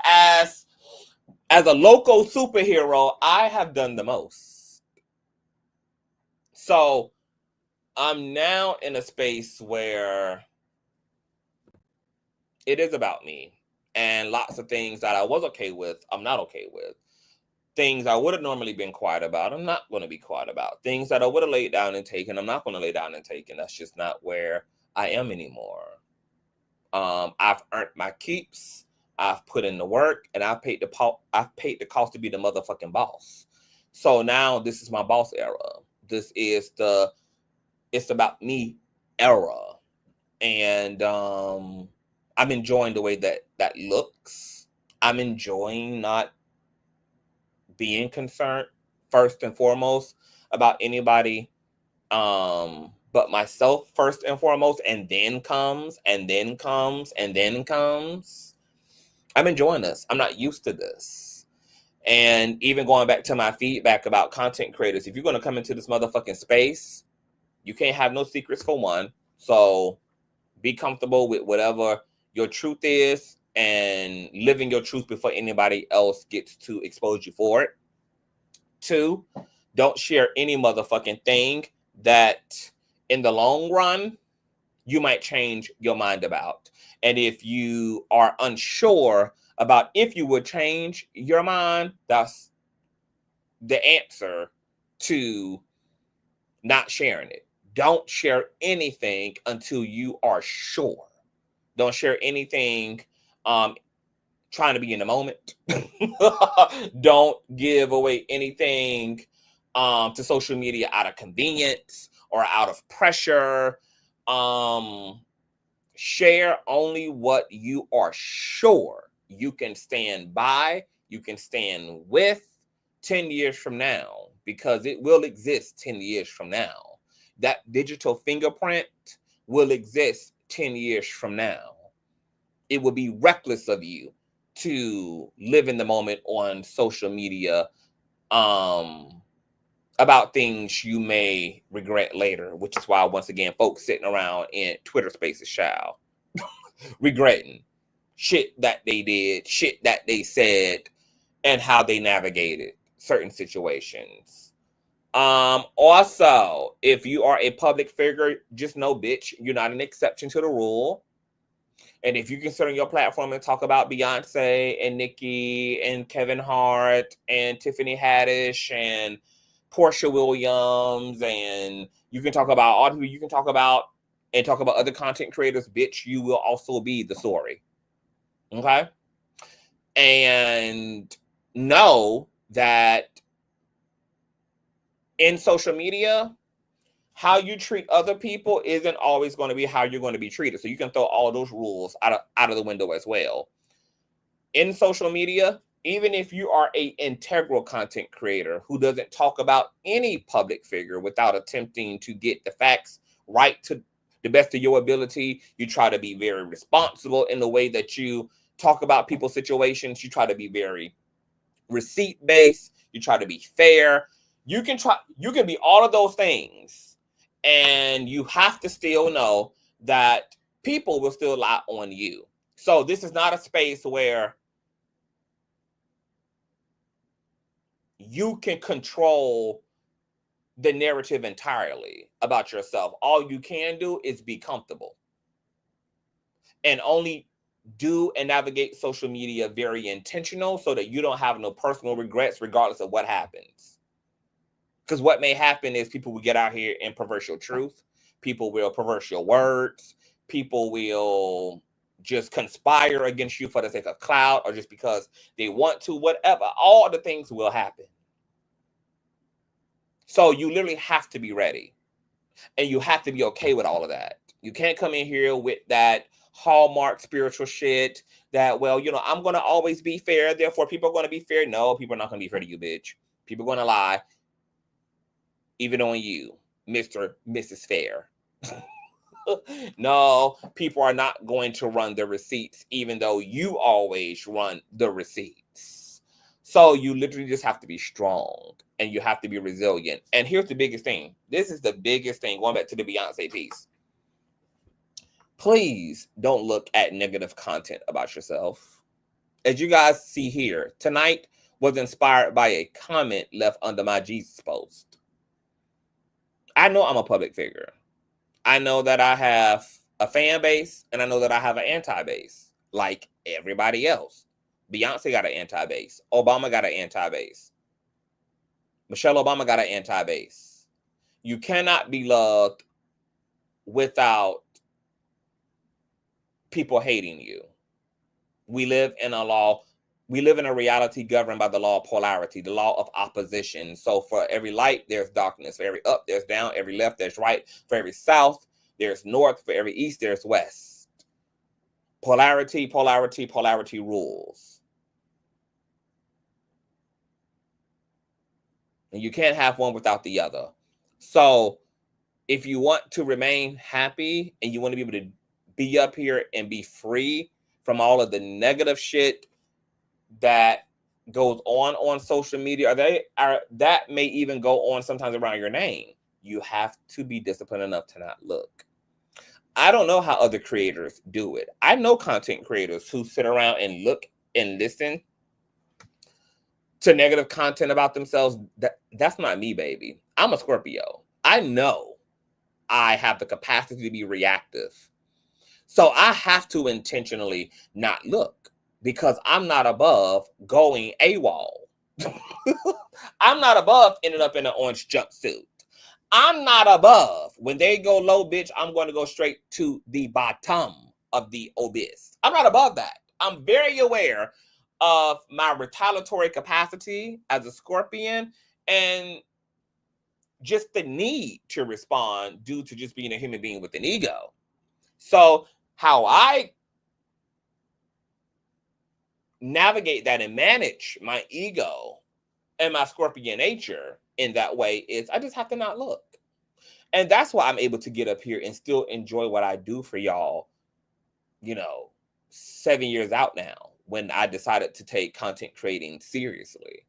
As a local superhero, I have done the most. So I'm now in a space where it is about me. And lots of things that I was okay with, I'm not okay with. Things I would have normally been quiet about, I'm not going to be quiet about. Things that I would have laid down and taken, I'm not going to lay down and take. And that's just not where I am anymore. I've earned my keeps. I've put in the work, and I've paid the cost to be the motherfucking boss. So now this is my boss era. This is it's about me era. And I'm enjoying the way that looks. I'm enjoying not being concerned first and foremost about anybody but myself first and foremost, and then comes. I'm enjoying this. I'm not used to this. And even going back to my feedback about content creators, if you're going to come into this motherfucking space You can't have no secrets for one. So be comfortable with whatever your truth is and living your truth before anybody else gets to expose you for it. 2, don't share any motherfucking thing that in the long run you might change your mind about. And if you are unsure about if you would change your mind, that's the answer to not sharing it. Don't share anything until you are sure. Don't share anything trying to be in the moment. Don't give away anything to social media out of convenience or out of pressure. Share only what you are sure you can stand by, you can stand with 10 years from now, because it will exist 10 years from now. That digital fingerprint will exist 10 years from now. It would be reckless of you to live in the moment on social media about things you may regret later, which is why, once again, folks sitting around in Twitter spaces, child, regretting shit that they did, shit that they said, and how they navigated certain situations. Also, if you are a public figure, just know, bitch, you're not an exception to the rule. And if you can sit on your platform and talk about Beyonce and Nicki and Kevin Hart and Tiffany Haddish and Portia Williams, and you can talk about all who you can talk about and talk about other content creators, bitch, you will also be the story. Okay? And know that in social media, how you treat other people isn't always going to be how you're going to be treated. So you can throw all those rules out of the window as well. In social media, even if you are an integral content creator who doesn't talk about any public figure without attempting to get the facts right to the best of your ability, you try to be very responsible in the way that you talk about people's situations. You try to be very receipt-based. You try to be fair. You can be all of those things. And you have to still know that people will still lie on you. So this is not a space where you can control the narrative entirely about yourself. All you can do is be comfortable. And only do and navigate social media very intentional so that you don't have no personal regrets regardless of what happens. Because what may happen is people will get out here and perverse your truth. People will perverse your words. People will just conspire against you for the sake of clout or just because they want to, whatever. All the things will happen. So you literally have to be ready. And you have to be okay with all of that. You can't come in here with that Hallmark spiritual shit that, well, I'm going to always be fair, therefore people are going to be fair. No, people are not going to be fair to you, bitch. People are going to lie. Even on you, Mr. Mrs. Fair. No, people are not going to run the receipts, even though you always run the receipts. So you literally just have to be strong and you have to be resilient. And here's the biggest thing. This is the biggest thing, going back to the Beyonce piece. Please don't look at negative content about yourself. As you guys see here, tonight was inspired by a comment left under my Jesus post. I know I'm a public figure. I know that I have a fan base, and I know that I have an anti-base, like everybody else. Beyonce got an anti-base. Obama got an anti-base. Michelle Obama got an anti-base. You cannot be loved without people hating you. We live in a reality governed by the law of polarity, the law of opposition. So for every light, there's darkness. For every up, there's down. Every left, there's right. For every south, there's north. For every east, there's west. Polarity, polarity, polarity rules. And you can't have one without the other. So if you want to remain happy and you want to be able to be up here and be free from all of the negative shit that goes on social media, that may even go on sometimes around your name. you have to be disciplined enough to not look. I don't know how other creators do it. I know content creators who sit around and look and listen to negative content about themselves. That's not me, baby. I'm a Scorpio. I know I have the capacity to be reactive. So I have to intentionally not look because I'm not above going AWOL. I'm not above ending up in an orange jumpsuit. I'm not above when they go low, bitch, I'm going to go straight to the bottom of the abyss. I'm not above that. I'm very aware of my retaliatory capacity as a Scorpion and just the need to respond due to just being a human being with an ego. So how I navigate that and manage my ego and my Scorpion nature in that way is I just have to not look. And that's why I'm able to get up here and still enjoy what I do for y'all, 7 years out now when I decided to take content creating seriously.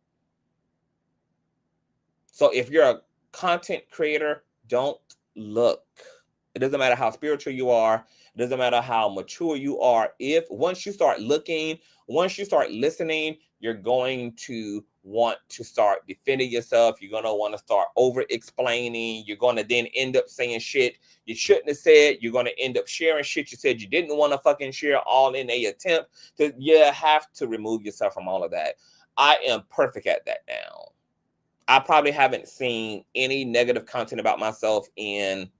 So if you're a content creator, don't look. It doesn't matter how spiritual you are. It doesn't matter how mature you are. If once you start looking, once you start listening, you're going to want to start defending yourself. You're going to want to start over explaining. You're going to then end up saying shit you shouldn't have said. You're going to end up sharing shit you said you didn't want to fucking share, all in a attempt to, have to remove yourself from all of that. I am perfect at that now. I probably haven't seen any negative content about myself in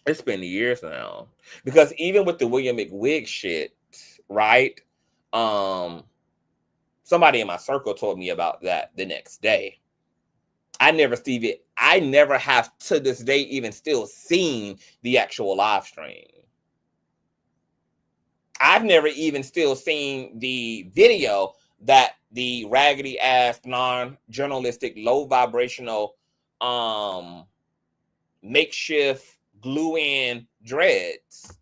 it's been years now. Because even with the William McWig shit, right? Somebody in my circle told me about that the next day. I never have to this day even still seen the actual live stream. I've never even still seen the video that the raggedy ass, non-journalistic, low vibrational, makeshift glue-in dreads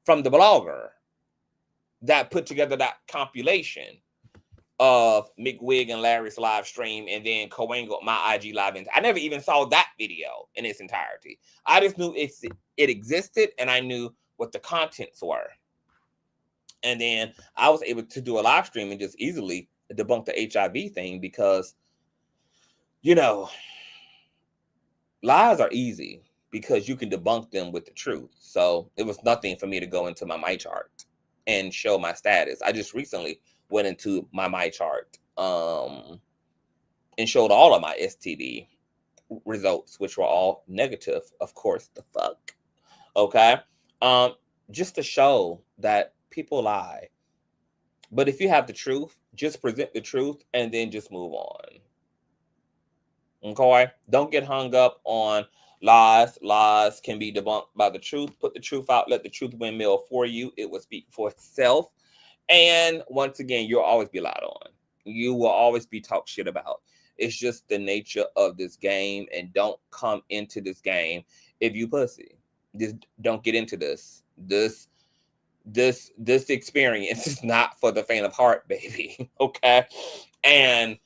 from the blogger that put together that compilation of McWig and Larry's live stream and then co-angled my IG live. I never even saw that video in its entirety. I just knew it existed and I knew what the contents were. And then I was able to do a live stream and just easily debunk the HIV thing because, lies are easy because you can debunk them with the truth. So it was nothing for me to go into my chart and show my status. I just recently went into my chart and showed all of my STD results, which were all negative, of course, the fuck. Okay? Just to show that people lie. But if you have the truth, just present the truth and then just move on. Okay? Don't get hung up on lies. Lies can be debunked by the truth. Put the truth out. Let the truth windmill for you. It will speak for itself. And once again, you'll always be lied on. You will always be talked shit about. It's just the nature of this game. And don't come into this game if you pussy. Just don't get into this. This experience is not for the faint of heart, baby. Okay? And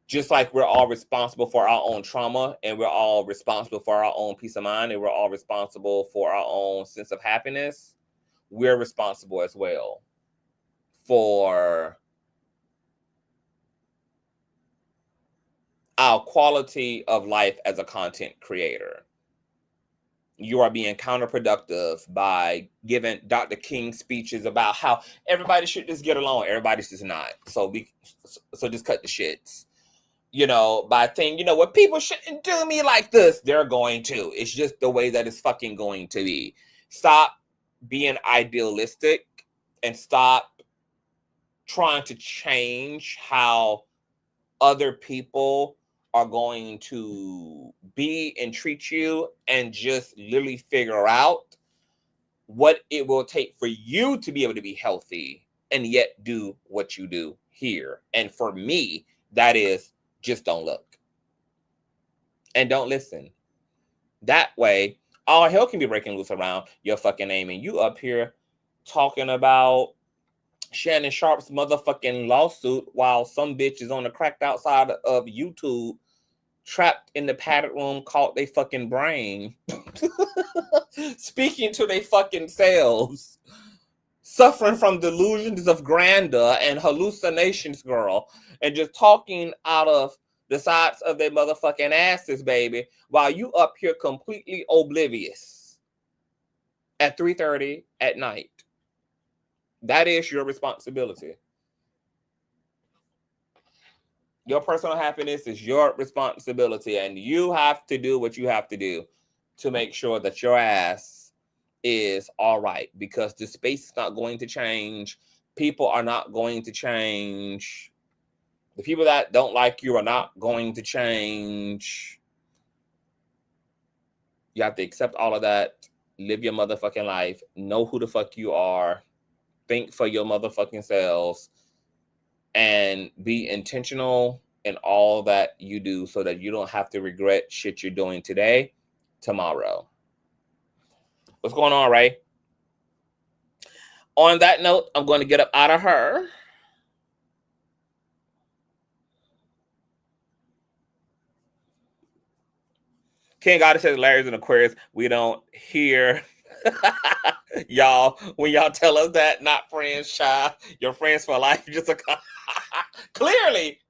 just like we're all responsible for our own trauma and we're all responsible for our own peace of mind and we're all responsible for our own sense of happiness, we're responsible as well for our quality of life as a content creator. You are being counterproductive by giving Dr. King speeches about how everybody should just get along. Everybody's just not. So just cut the shits. By saying, what people shouldn't do me like this, they're going to. It's just the way that it's fucking going to be. Stop being idealistic and stop trying to change how other people are going to be and treat you, and just literally figure out what it will take for you to be able to be healthy and yet do what you do here. And for me, that is just don't look and don't listen. That way, all hell can be breaking loose around your fucking name, and you up here talking about Shannon Sharp's motherfucking lawsuit while some bitch is on the cracked outside of YouTube, trapped in the padded room called they fucking brain, speaking to they fucking selves, suffering from delusions of grandeur and hallucinations, girl, and just talking out of the sides of their motherfucking asses, baby, while you up here completely oblivious at 3:30 at night. That is your responsibility. Your personal happiness is your responsibility, and you have to do what you have to do to make sure that your ass is all right, because the space is not going to change. People are not going to change. The people that don't like you are not going to change. You have to accept all of that. Live your motherfucking life. Know who the fuck you are. Think for your motherfucking selves. And be intentional in all that you do so that you don't have to regret shit you're doing today, tomorrow. What's going on, Ray? On that note, I'm going to get up out of her. King Goddess says Larry's in Aquarius. We don't hear y'all when y'all tell us that. Not friends, child. Your friends for life. Just a clearly,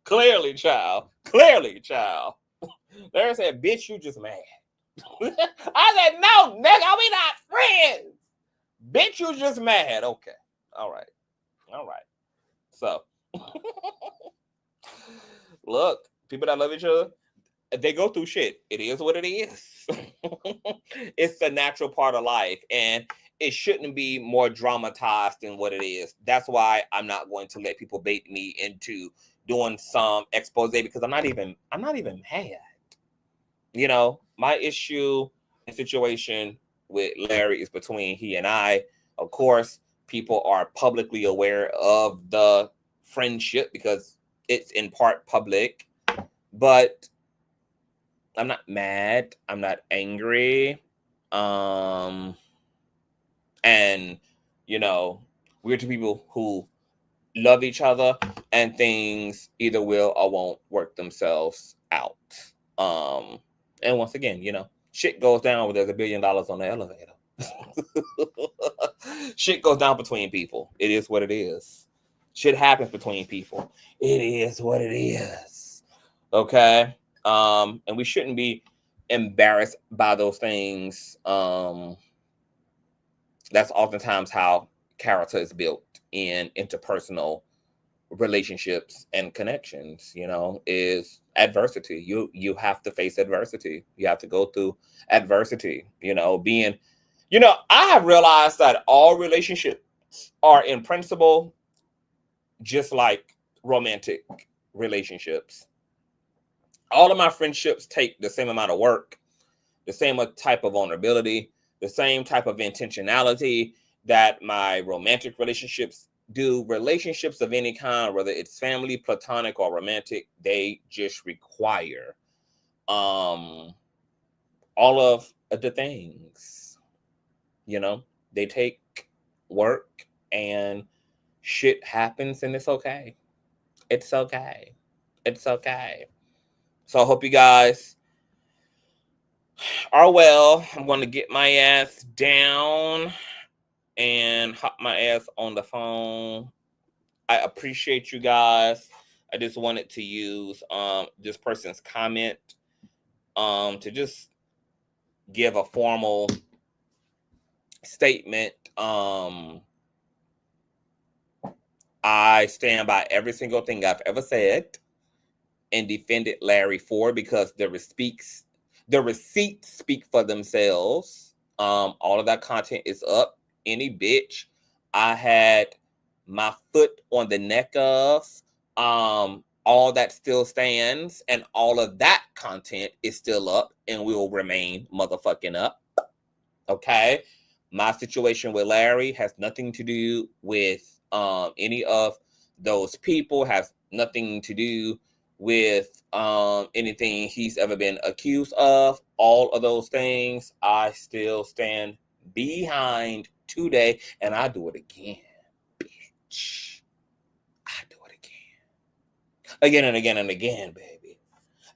child. Clearly, child. Larry said, "Bitch, you just mad." I said, "No, nigga, we not friends. Bitch, you just mad." Okay, all right. So, look, people that love each other, they go through shit. It is what it is. It's a natural part of life, and it shouldn't be more dramatized than what it is. That's why I'm not going to let people bait me into doing some expose, because I'm not even mad. You know, my issue and situation with Larry is between he and I. Of course, people are publicly aware of the friendship because it's in part public, but I'm not mad. I'm not angry. And, you know, we're two people who love each other, and things either will or won't work themselves out. And once again, you know, shit goes down when there's $1 billion on the elevator. Shit goes down between people. It is what it is. Shit happens between people. It is what it is. Okay? And we shouldn't be embarrassed by those things. That's oftentimes how character is built in interpersonal relationships and connections, you know, is adversity. You have to face adversity. You have to go through adversity, you know, being, you know, I have realized that all relationships are in principle just like romantic relationships. All of my friendships take the same amount of work, the same type of vulnerability, the same type of intentionality that my romantic relationships do. Relationships of any kind, whether it's family, platonic, or romantic, they just require all of the things, you know. They take work, and shit happens, and it's okay. It's okay. So I hope you guys are well. I'm going to get my ass down and hop my ass on the phone. I appreciate you guys. I just wanted to use this person's comment to just give a formal statement. I stand by every single thing I've ever said and defended Larry for, because the receipts speak for themselves. All of that content is up. Any bitch I had my foot on the neck of, all that still stands, and all of that content is still up and will remain motherfucking up. Okay? My situation with Larry has nothing to do with any of those people, has nothing to do with anything he's ever been accused of. All of those things I still stand behind today, and I do it again, bitch. bitch. I do it again. Again and again and again, baby.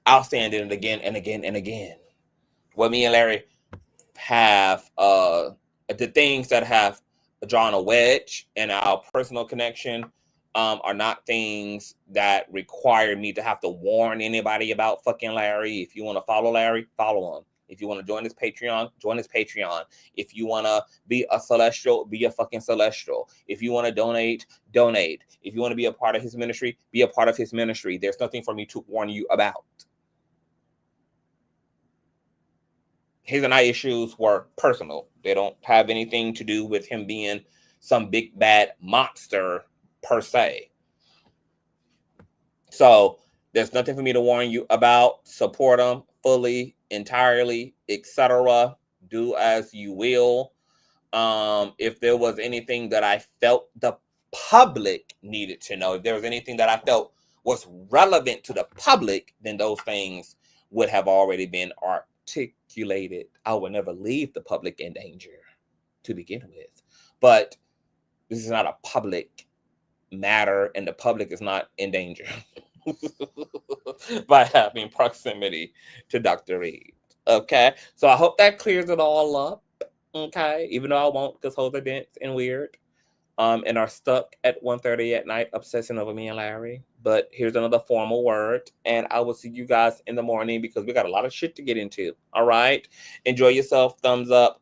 I'll stand in it again and again and again. What me and Larry have, the things that have drawn a wedge in our personal connection are not things that require me to have to warn anybody about fucking Larry. If you want to follow Larry, follow him. If you want to join his Patreon, join his Patreon. If you want to be a celestial, be a fucking celestial. If you want to donate, donate. If you want to be a part of his ministry, be a part of his ministry. There's nothing for me to warn you about. His and I issues were personal. They don't have anything to do with him being some big bad monster per se. So there's nothing for me to warn you about. Support him fully, entirely, etc. Do as you will. If there was anything that I felt the public needed to know, if there was anything that I felt was relevant to the public, then those things would have already been articulated. I would never leave the public in danger to begin with. But this is not a public matter, and the public is not in danger by having proximity to Dr. Reid. Okay, so I hope that clears it all up. Okay, even though I won't, because hoes are dense and weird, and are stuck at 1:30 at night obsessing over me and Larry. But here's another formal word, and I will see you guys in the morning because we got a lot of shit to get into. All right, enjoy yourself. Thumbs up.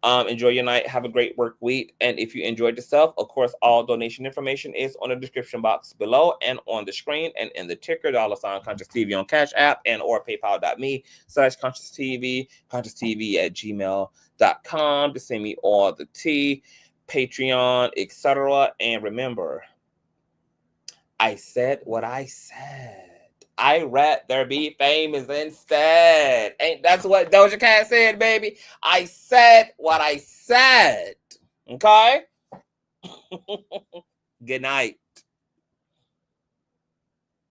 Enjoy your night. Have a great work week. And if you enjoyed yourself, of course, all donation information is on the description box below and on the screen and in the ticker $ Consciouztv on Cash App and or paypal.me/Consciouztv, Consciouztv@gmail.com to send me all the tea, Patreon, etc. And remember, I said what I said. I rather be famous instead. Ain't that's what Doja Cat said, baby? I said what I said. Okay? Good night.